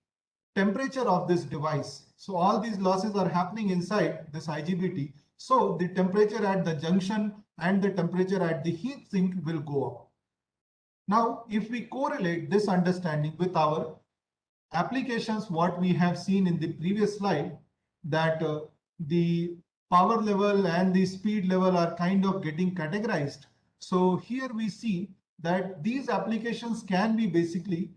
B: temperature of this device. So all these losses are happening inside this IGBT. So the temperature at the junction and the temperature at the heat sink will go up. Now, if we correlate this understanding with our applications, what we have seen in the previous slide, that the power level and the speed level are kind of getting categorized. So here we see that these applications can be basically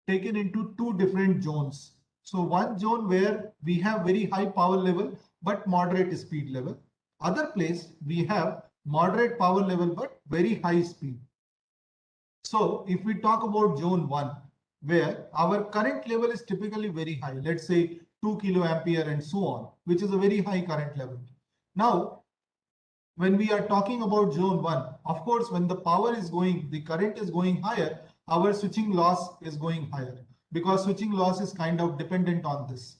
B: taken into two different zones. So one zone where we have very high power level but moderate speed level. Other place we have moderate power level but very high speed. So if we talk about zone 1, where our current level is typically very high, let's say 2 kilo ampere and so on, which is a very high current level. Now, when we are talking about zone 1, of course, when the power is going, the current is going higher, our switching loss is going higher, because switching loss is kind of dependent on this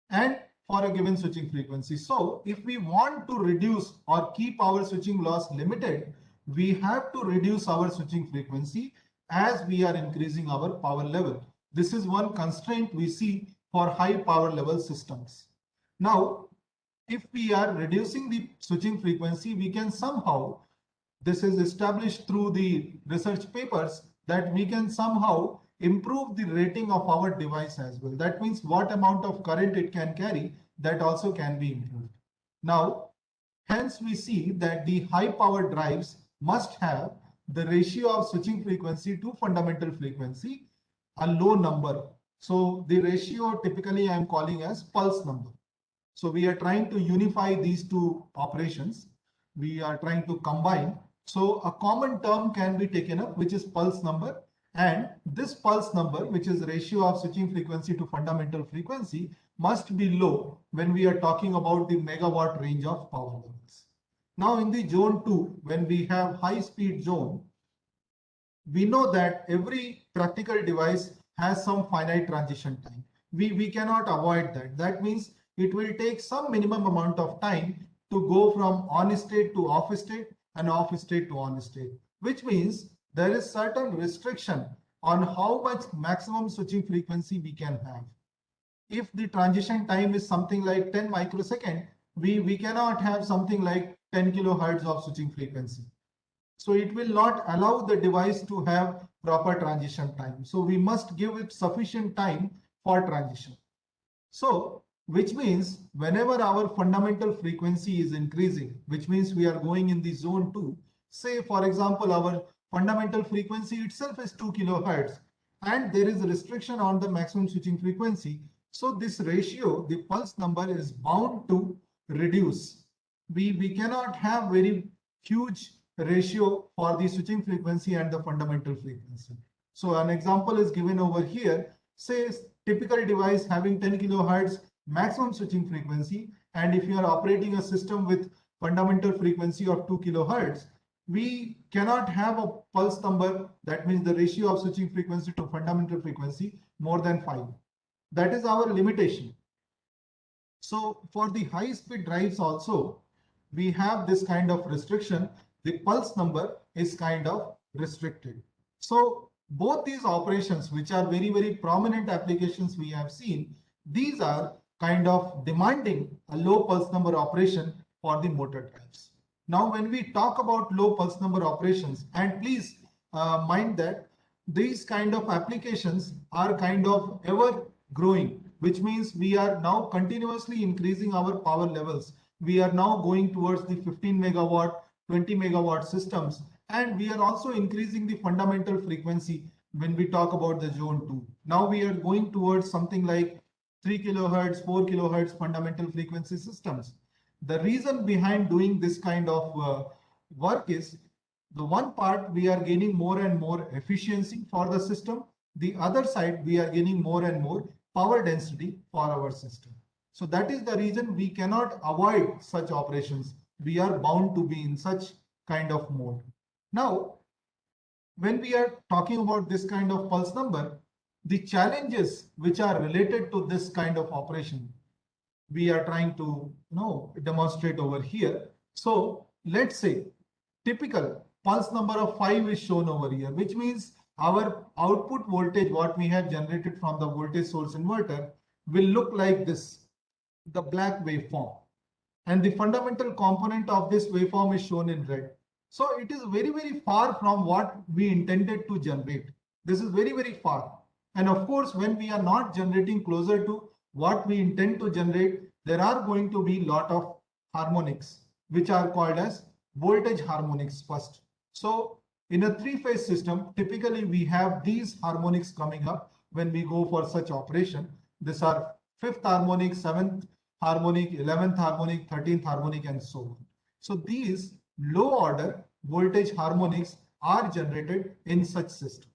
B: and for a given switching frequency. So if we want to reduce or keep our switching loss limited, we have to reduce our switching frequency as we are increasing our power level. This is one constraint we see for high power level systems. Now, if we are reducing the switching frequency, we can somehow, this is established through the research papers, that we can somehow improve the rating of our device as well. That means what amount of current it can carry, that also can be improved. Now, hence we see that the high power drives must have the ratio of switching frequency to fundamental frequency a low number. So the ratio typically I am calling as pulse number. So we are trying to unify these two operations. We are trying to combine. So a common term can be taken up, which is pulse number. And this pulse number, which is ratio of switching frequency to fundamental frequency, must be low when we are talking about the megawatt range of power levels. Now in the zone 2, when we have high speed zone, we know that every practical device has some finite transition time. We cannot avoid that. That means it will take some minimum amount of time to go from on state to off state and off state to on state, which means there is certain restriction on how much maximum switching frequency we can have. If the transition time is something like 10 microsecond, we cannot have something like 10 kilohertz of switching frequency. So it will not allow the device to have proper transition time. So we must give it sufficient time for transition. So which means whenever our fundamental frequency is increasing, which means we are going in the zone 2, say for example, our fundamental frequency itself is 2 kilohertz and there is a restriction on the maximum switching frequency. So this ratio, the pulse number, is bound to reduce. We cannot have very huge ratio for the switching frequency and the fundamental frequency. So an example is given over here. Say typical device having 10 kilohertz maximum switching frequency, and if you are operating a system with fundamental frequency of 2 kilohertz, we cannot have a pulse number, that means the ratio of switching frequency to fundamental frequency, more than 5. That is our limitation. So for the high speed drives also, we have this kind of restriction. The pulse number is kind of restricted. So both these operations, which are very, very prominent applications we have seen, these are kind of demanding a low pulse number operation for the motor drives. Now, when we talk about low pulse number operations, and please mind that these kind of applications are kind of ever growing, which means we are now continuously increasing our power levels. We are now going towards the 15 megawatt, 20 megawatt systems, and we are also increasing the fundamental frequency when we talk about the zone 2. Now we are going towards something like 3 kilohertz, 4 kilohertz fundamental frequency systems. The reason behind doing this kind of work is the one part we are gaining more and more efficiency for the system. The other side we are gaining more and more power density for our system. So that is the reason we cannot avoid such operations. We are bound to be in such kind of mode. Now, when we are talking about this kind of pulse number, the challenges which are related to this kind of operation, we are trying to demonstrate over here. So let's say typical pulse number of 5 is shown over here, which means our output voltage, what we have generated from the voltage source inverter, will look like this, the black waveform. And the fundamental component of this waveform is shown in red. So it is very, very far from what we intended to generate. This is very, very far. And of course, when we are not generating closer to what we intend to generate, there are going to be a lot of harmonics, which are called as voltage harmonics first. So in a three-phase system, typically we have these harmonics coming up when we go for such operation. These are 5th harmonic, 7th harmonic, 11th harmonic, 13th harmonic, and so on. So these low order voltage harmonics are generated in such system.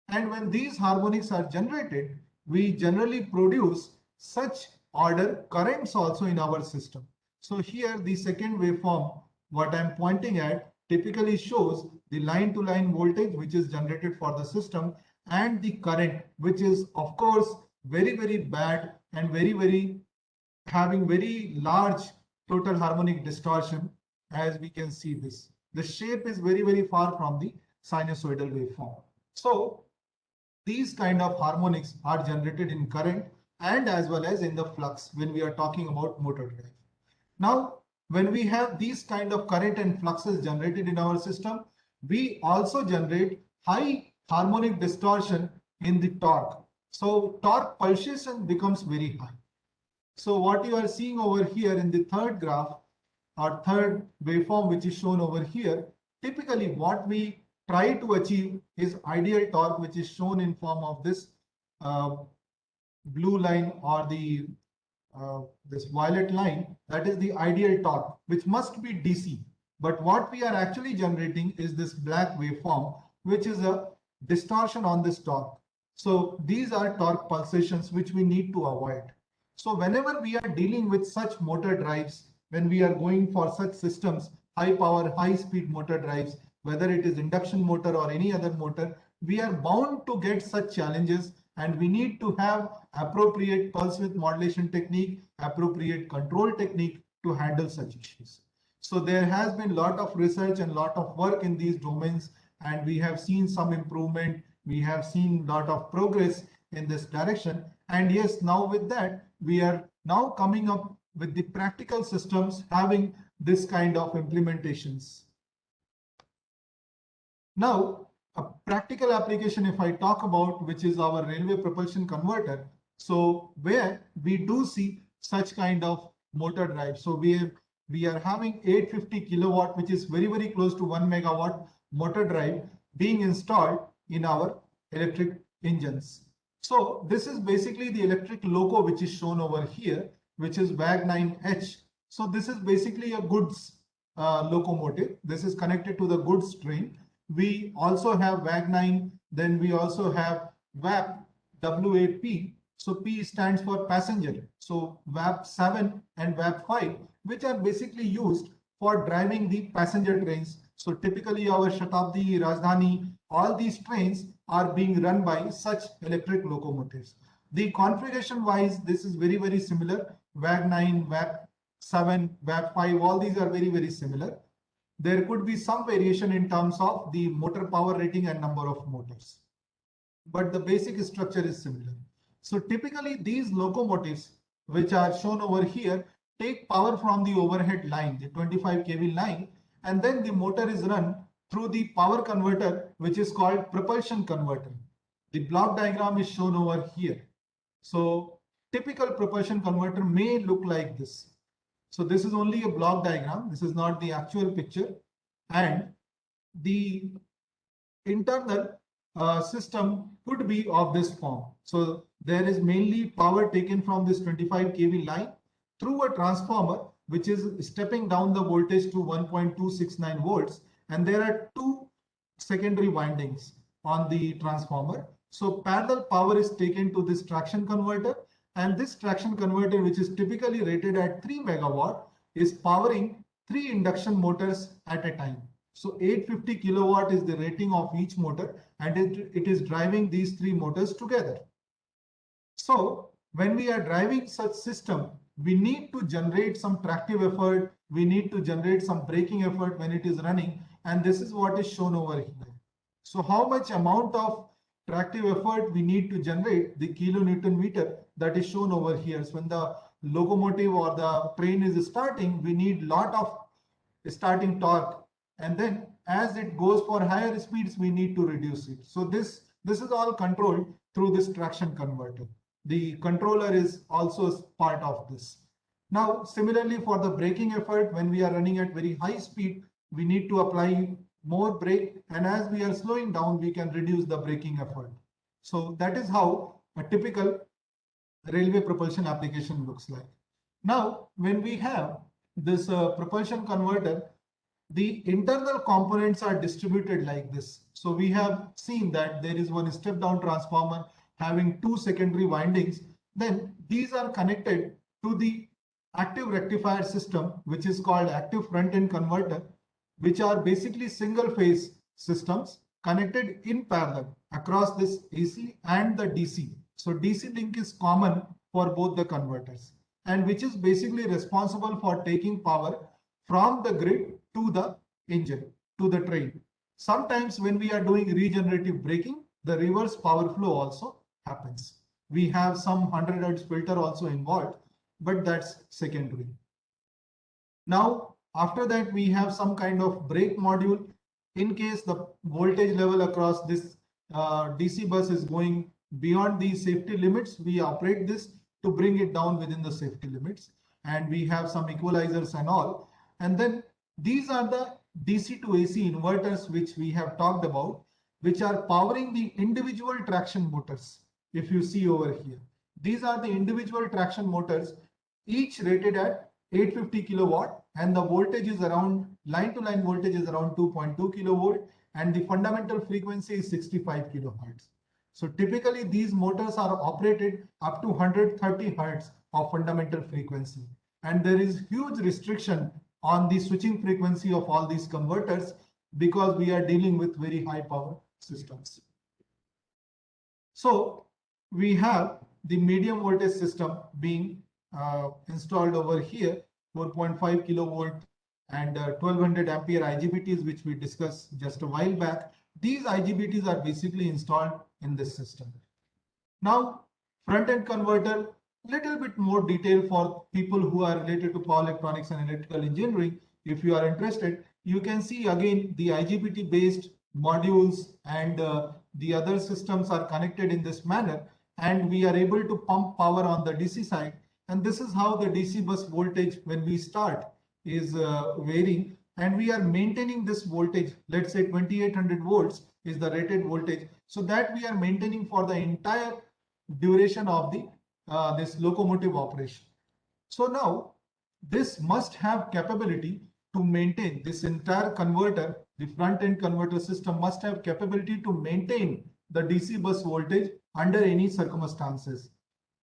B: And when these harmonics are generated, we generally produce such order currents also in our system. So here the second waveform, what I'm pointing at, typically shows the line-to-line voltage which is generated for the system and the current, which is of course very, very bad and very having very large total harmonic distortion, as we can see this. The shape is very, very far from the sinusoidal waveform. So these kind of harmonics are generated in current and as well as in the flux when we are talking about motor drive. Now, when we have these kind of current and fluxes generated in our system, we also generate high harmonic distortion in the torque. So torque pulsation becomes very high. So what you are seeing over here in the third graph or third waveform, which is shown over here, typically what we try to achieve is ideal torque, which is shown in form of this blue line or the this violet line. That is the ideal torque, which must be DC. But what we are actually generating is this black waveform, which is a distortion on this torque. So these are torque pulsations which we need to avoid. So whenever we are dealing with such motor drives, when we are going for such systems, high power, high speed motor drives, whether it is induction motor or any other motor, we are bound to get such challenges, and we need to have appropriate pulse width modulation technique, appropriate control technique to handle such issues. So there has been a lot of research and lot of work in these domains, and we have seen some improvement. We have seen a lot of progress in this direction. And yes, now with that, we are now coming up with the practical systems having this kind of implementations. Now, a practical application, if I talk about, which is our railway propulsion converter. So where we do see such kind of motor drive. So we are having 850 kilowatt, which is very, very close to 1 megawatt motor drive being installed in our electric engines. So this is basically the electric loco, which is shown over here, which is WAG9H. So this is basically a goods locomotive. This is connected to the goods train. We also have WAG9, then we also have WAP, W8P. So P stands for passenger. So WAP7 and WAP5, which are basically used for driving the passenger trains. So typically our Shatabdi, Rajdhani, all these trains are being run by such electric locomotives. The configuration wise, this is very, very similar. WAG9, WAP7, WAP5, all these are very, very similar. There could be some variation in terms of the motor power rating and number of motors, but the basic structure is similar. So typically these locomotives, which are shown over here, take power from the overhead line, the 25 kV line, and then the motor is run through the power converter, which is called propulsion converter. The block diagram is shown over here. So typical propulsion converter may look like this. So this is only a block diagram. This is not the actual picture. And the internal system could be of this form. So there is mainly power taken from this 25 kV line through a transformer, which is stepping down the voltage to 1.269 volts, and there are two secondary windings on the transformer. So parallel power is taken to this traction converter, and this traction converter, which is typically rated at 3 megawatt, is powering 3 induction motors at a time. So 850 kilowatt is the rating of each motor, and it is driving these 3 motors together. So when we are driving such system, we need to generate some tractive effort, we need to generate some braking effort when it is running, and this is what is shown over here. So how much amount of tractive effort we need to generate, the kilonewton meter, that is shown over here. So when the locomotive or the train is starting, we need lot of starting torque, and then as it goes for higher speeds, we need to reduce it. So this is all controlled through this traction converter. The controller is also part of this. Now, similarly for the braking effort, when we are running at very high speed, we need to apply more brake, and as we are slowing down, we can reduce the braking effort. So that is how a typical railway propulsion application looks like. Now, when we have this propulsion converter, the internal components are distributed like this. So we have seen that there is one step down transformer having 2 secondary windings. Then these are connected to the active rectifier system, which is called active front end converter, which are basically single phase systems connected in parallel across this AC and the DC. So DC link is common for both the converters, and which is basically responsible for taking power from the grid to the engine, to the train. Sometimes when we are doing regenerative braking, the reverse power flow also happens. We have some 100 Hz filter also involved, but that's secondary. Now, after that, we have some kind of brake module. In case the voltage level across this DC bus is going beyond the safety limits, we operate this to bring it down within the safety limits. And we have some equalizers and all. And then these are the DC to AC inverters, which we have talked about, which are powering the individual traction motors. If you see over here, these are the individual traction motors, each rated at 850 kilowatt, and the voltage is around, line to line voltage is around 2.2 kilovolt, and the fundamental frequency is 65 kilohertz. So typically these motors are operated up to 130 hertz of fundamental frequency, and there is huge restriction on the switching frequency of all these converters because we are dealing with very high power systems. So we have the medium voltage system being installed over here, 4.5 kilovolt and 1200 ampere IGBTs, which we discussed just a while back. These IGBTs are basically installed in this system. Now, front-end converter, little bit more detail for people who are related to power electronics and electrical engineering. If you are interested, you can see again the IGBT based modules and the other systems are connected in this manner, and we are able to pump power on the DC side. And this is how the DC bus voltage when we start is varying, and we are maintaining this voltage. Let's say 2800 volts is the rated voltage, so that we are maintaining for the entire duration of the this locomotive operation. So now this must have capability to maintain this entire converter. The front end converter system must have capability to maintain the DC bus voltage under any circumstances,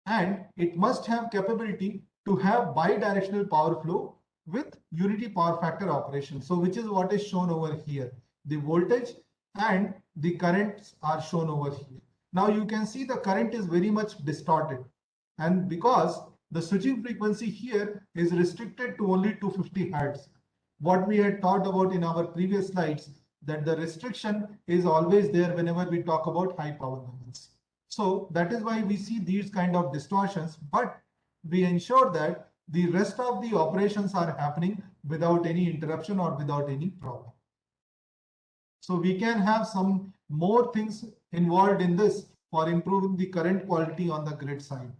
B: and it must have capability to have bi-directional power flow with unity power factor operation. So which is what is shown over here. The voltage and the currents are shown over here. Now you can see the current is very much distorted, and because the switching frequency here is restricted to only 250 hertz. What we had talked about in our previous slides, that the restriction is always there whenever we talk about high power levels. So that is why we see these kind of distortions, but we ensure that the rest of the operations are happening without any interruption or without any problem. So we can have some more things involved in this for improving the current quality on the grid side.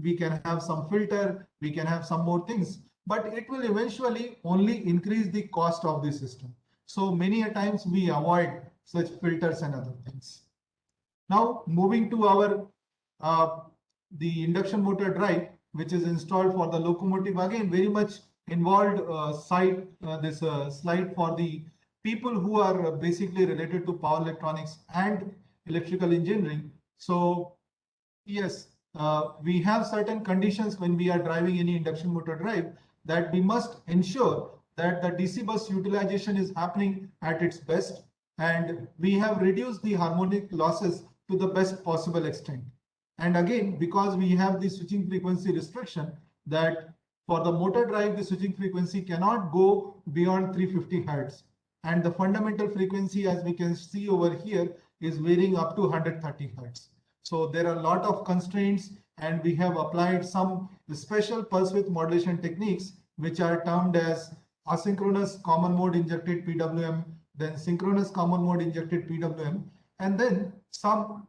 B: We can have some filter, we can have some more things, but it will eventually only increase the cost of the system. So many a times we avoid such filters and other things. Now moving to our the induction motor drive, which is installed for the locomotive, again very much involved slide for the people who are basically related to power electronics and electrical engineering. So yes, we have certain conditions when we are driving any induction motor drive that we must ensure that the DC bus utilization is happening at its best, and we have reduced the harmonic losses to the best possible extent. And again, because we have the switching frequency restriction, that for the motor drive, the switching frequency cannot go beyond 350 Hertz. And the fundamental frequency, as we can see over here, is varying up to 130 Hertz. So there are a lot of constraints, and we have applied some special pulse width modulation techniques, which are termed as asynchronous common mode injected PWM, then synchronous common mode injected PWM, and then some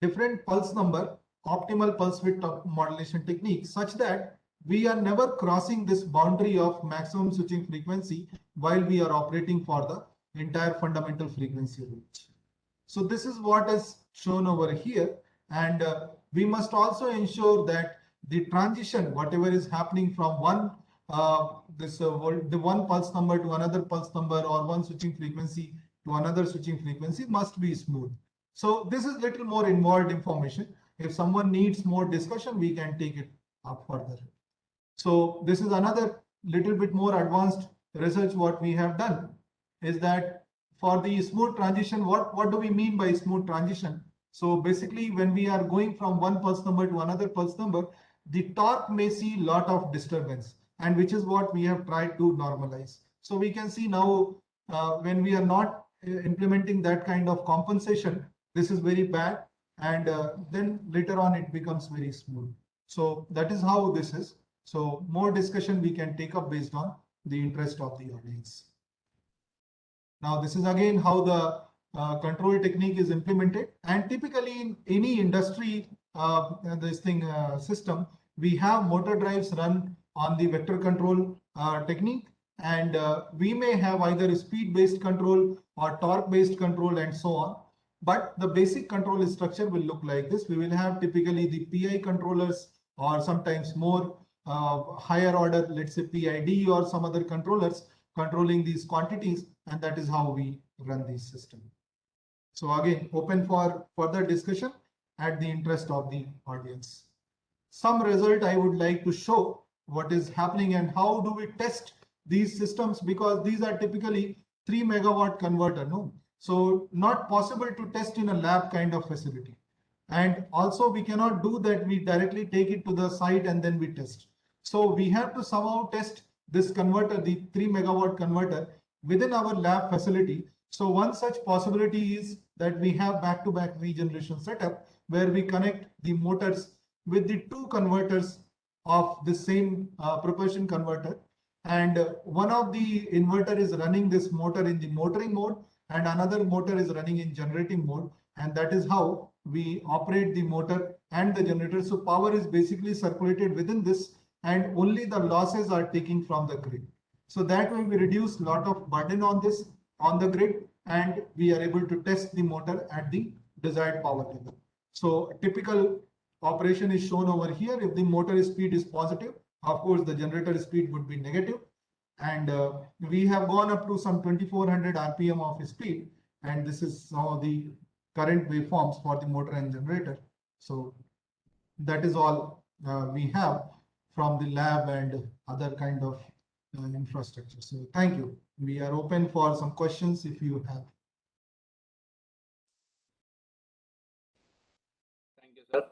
B: different pulse number, optimal pulse width modulation techniques, such that we are never crossing this boundary of maximum switching frequency while we are operating for the entire fundamental frequency range. So this is what is shown over here, and we must also ensure that the transition, whatever is happening from the one pulse number to another pulse number, or one switching frequency to another switching frequency, must be smooth. So this is little more involved information. If someone needs more discussion, we can take it up further. So this is another little bit more advanced research. What we have done is that for the smooth transition, what do we mean by smooth transition? So basically, when we are going from one pulse number to another pulse number, the torque may see lot of disturbance, and which is what we have tried to normalize. So we can see now when we are not implementing that kind of compensation, this is very bad, and then later on it becomes very smooth. So that is how this is. So more discussion we can take up based on the interest of the audience. Now this is again how the control technique is implemented, and typically in any industry system, we have motor drives run on the vector control technique, and we may have either speed based control or torque based control and so on. But the basic control structure will look like this. We will have typically the PI controllers, or sometimes more higher order, let's say PID or some other controllers controlling these quantities, and that is how we run the system. So again, open for further discussion at the interest of the audience. Some result I would like to show what is happening and how do we test these systems, because these are typically 3 megawatt converter, no? So not possible to test in a lab kind of facility. And also we cannot do that, we directly take it to the site and then we test. So we have to somehow test this converter, the 3 megawatt converter, within our lab facility. So one such possibility is that we have back-to-back regeneration setup where we connect the motors with the two converters of the same propulsion converter. And one of the inverter is running this motor in the motoring mode, and another motor is running in generating mode. And that is how we operate the motor and the generator. So power is basically circulated within this, and only the losses are taken from the grid. So that way we reduce a lot of burden on the grid, and we are able to test the motor at the desired power level. So typical operation is shown over here. If the motor speed is positive, of course the generator speed would be negative. And we have gone up to some 2400 RPM of speed, and this is some of the current waveforms for the motor and generator. So that is all we have from the lab and other kind of infrastructure. So thank you. We are open for some questions if you have.
A: Thank you, sir.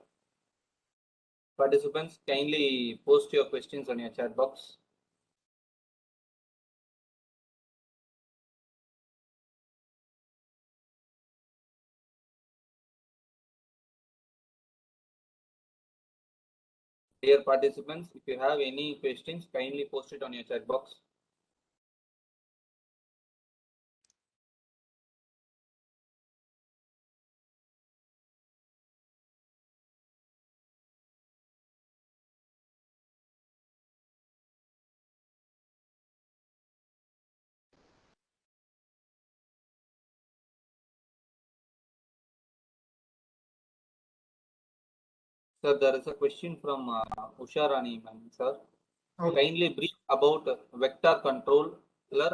A: Participants, kindly post your questions on your chat box. Dear participants, if you have any questions, kindly post it on your chat box. Sir, there is a question from Usha Rani, ma'am, sir. kindly brief about vector controller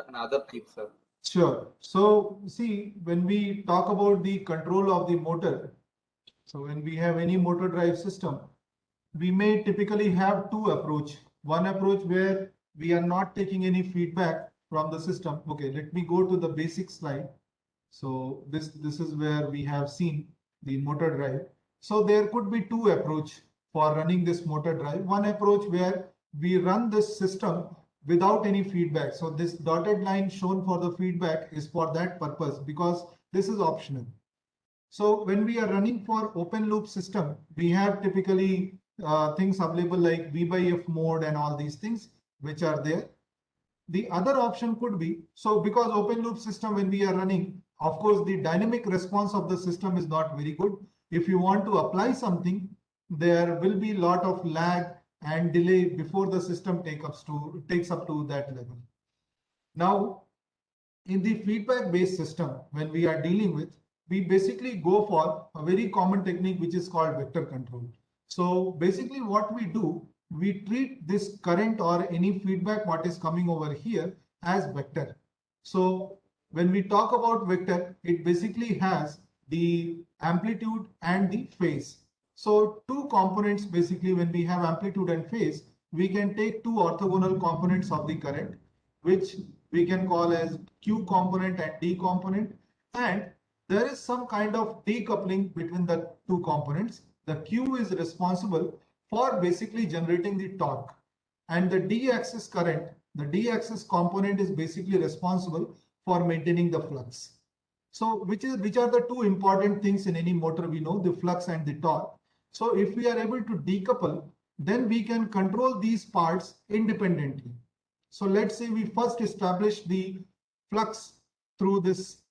A: and other types, sir.
B: Sure. So see, when we talk about the control of the motor, so when we have any motor drive system, we may typically have two approach. One approach where we are not taking any feedback from the system. Okay, let me go to the basic slide. So this is where we have seen the motor drive. So there could be two approach for running this motor drive. One approach where we run this system without any feedback. So this dotted line shown for the feedback is for that purpose because this is optional. So when we are running for open loop system, we have typically things available like V by F mode and all these things which are there. The other option could be, so because open loop system when we are running, of course, the dynamic response of the system is not very good. If you want to apply something, there will be a lot of lag and delay before the system takes up to that level. Now, in the feedback based system, when we are dealing with, we basically go for a very common technique which is called vector control. So basically what we do, we treat this current or any feedback what is coming over here as vector. So when we talk about vector, it basically has the amplitude and the phase. So two components basically when we have amplitude and phase, we can take two orthogonal components of the current, which we can call as Q component and D component. And there is some kind of decoupling between the two components. The Q is responsible for basically generating the torque, and the D-axis current, the D-axis component is basically responsible for maintaining the flux. So which are the two important things in any motor? We know the flux and the torque. So if we are able to decouple, then we can control these parts independently. So let's say we first establish the flux through this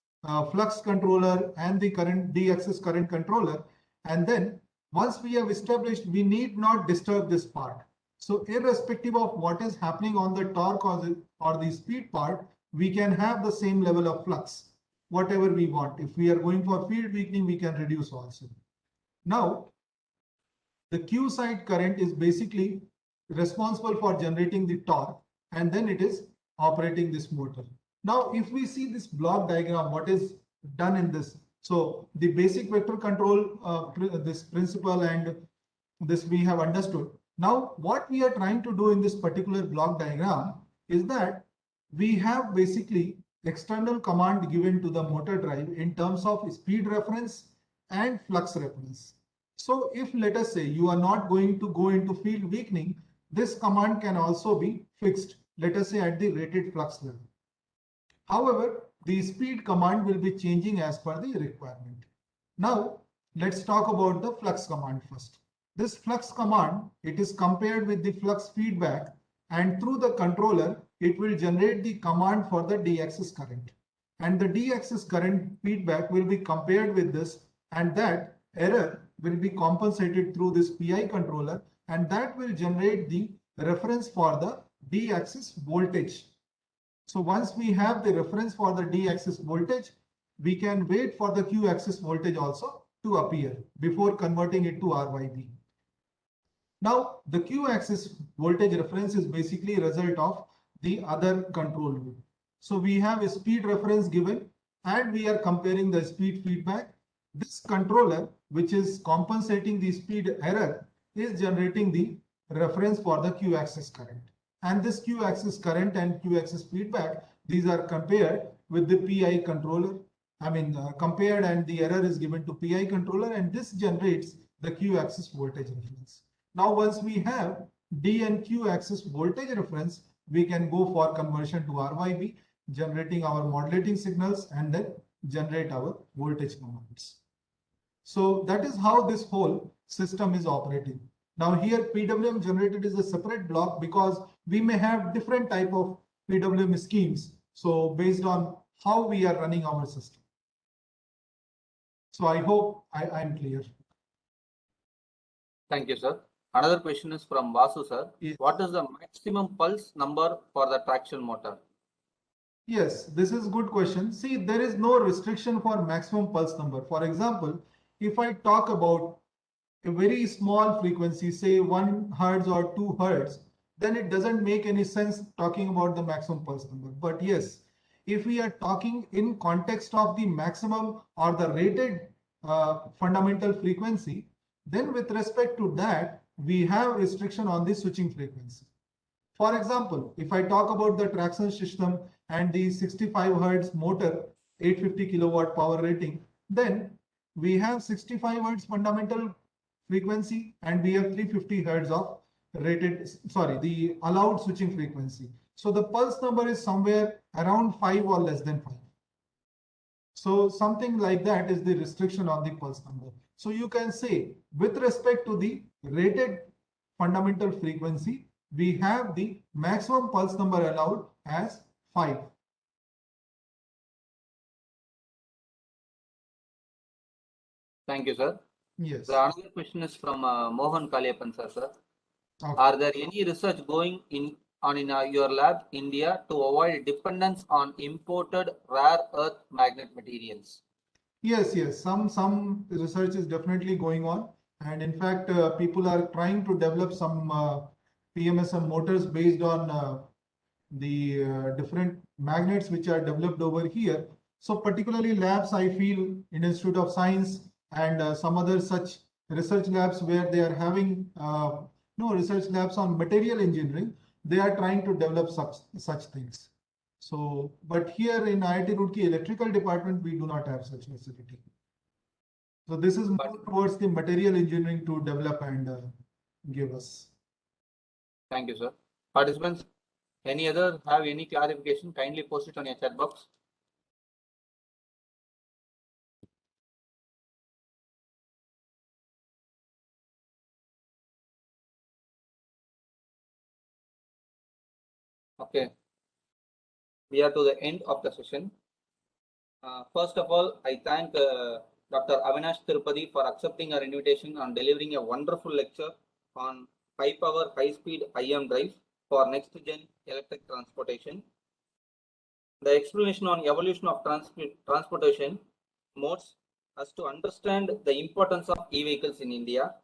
B: flux controller and the current D-axis current controller, and then once we have established, we need not disturb this part. So irrespective of what is happening on the torque or the speed part, we can have the same level of flux, whatever we want. If we are going for field weakening, we can reduce also. Now, the Q side current is basically responsible for generating the torque, and then it is operating this motor. Now, if we see this block diagram, what is done in this? So the basic vector control, this principle and this we have understood. Now, what we are trying to do in this particular block diagram is that we have basically external command given to the motor drive in terms of speed reference and flux reference. So if let us say you are not going to go into field weakening, this command can also be fixed, let us say at the rated flux level. However, the speed command will be changing as per the requirement. Now, let's talk about the flux command first. This flux command, it is compared with the flux feedback, and through the controller, it will generate the command for the D-axis current. And the D-axis current feedback will be compared with this, and that error will be compensated through this PI controller, and that will generate the reference for the D-axis voltage. So once we have the reference for the D-axis voltage, we can wait for the Q-axis voltage also to appear before converting it to RYB. Now, the Q-axis voltage reference is basically a result of the other control loop. So we have a speed reference given, and we are comparing the speed feedback. This controller, which is compensating the speed error, is generating the reference for the Q-axis current. And this Q-axis current and Q-axis feedback, these are compared with the PI controller. Compared, and the error is given to PI controller, and this generates the Q-axis voltage reference. Now, once we have D and Q-axis voltage reference, we can go for conversion to RYB, generating our modulating signals, and then generate our voltage commands. So that is how this whole system is operating. Now here PWM generated is a separate block because we may have different type of PWM schemes. So based on how we are running our system. So I hope I'm clear.
A: Thank you, sir. Another question is from Vasu, sir.
B: Yes.
A: What is the maximum pulse number for the traction motor?
B: Yes, this is a good question. See, there is no restriction for maximum pulse number. For example, if I talk about a very small frequency, say 1 Hertz or 2 Hertz, then it doesn't make any sense talking about the maximum pulse number. But yes, if we are talking in context of the maximum or the rated fundamental frequency, then with respect to that, we have restriction on the switching frequency. For example, if I talk about the traction system and the 65 Hertz motor, 850 kilowatt power rating, then we have 65 Hertz fundamental frequency and we have 350 Hertz of the allowed switching frequency. So the pulse number is somewhere around 5 or less than 5. So something like that is the restriction on the pulse number. So you can say with respect to the rated fundamental frequency, we have the maximum pulse number allowed as 5.
A: Thank you, sir.
B: Yes.
A: The another question is from Mohan Kaliappan, sir.
B: Okay.
A: Are there any research going on in your lab, India, to avoid dependence on imported rare earth magnet materials?
B: Yes, some research is definitely going on, and in fact, people are trying to develop some PMSM motors based on the different magnets which are developed over here. So particularly labs, I feel in Institute of Science and some other such research labs where they are having research labs on material engineering, they are trying to develop such things. So, but here in IIT Roorkee electrical department, we do not have such facility. So this is more towards the material engineering to develop and give us.
A: Thank you, sir. Participants, any other have any clarification? Kindly post it on your chat box. Okay. We are to the end of the session. First of all, I thank Dr. Avinash Tirupati for accepting our invitation and delivering a wonderful lecture on high power, high speed IM drive for next gen electric transportation. The explanation on evolution of transportation modes us to understand the importance of e-vehicles in India.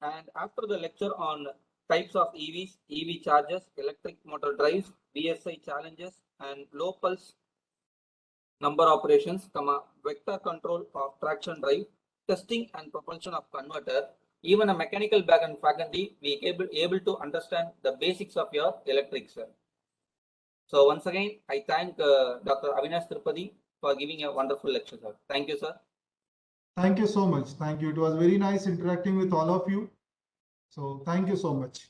A: And after the lecture on types of EVs, EV chargers, electric motor drives, VSI challenges, and low pulse number operations, vector control of traction drive, testing and propulsion of converter, even a mechanical backend faculty, we able to understand the basics of your electric cell. So once again, I thank Dr. Avinash Tirupati for giving a wonderful lecture, sir. Thank you, sir.
B: Thank you so much. Thank you. It was very nice interacting with all of you. So thank you so much.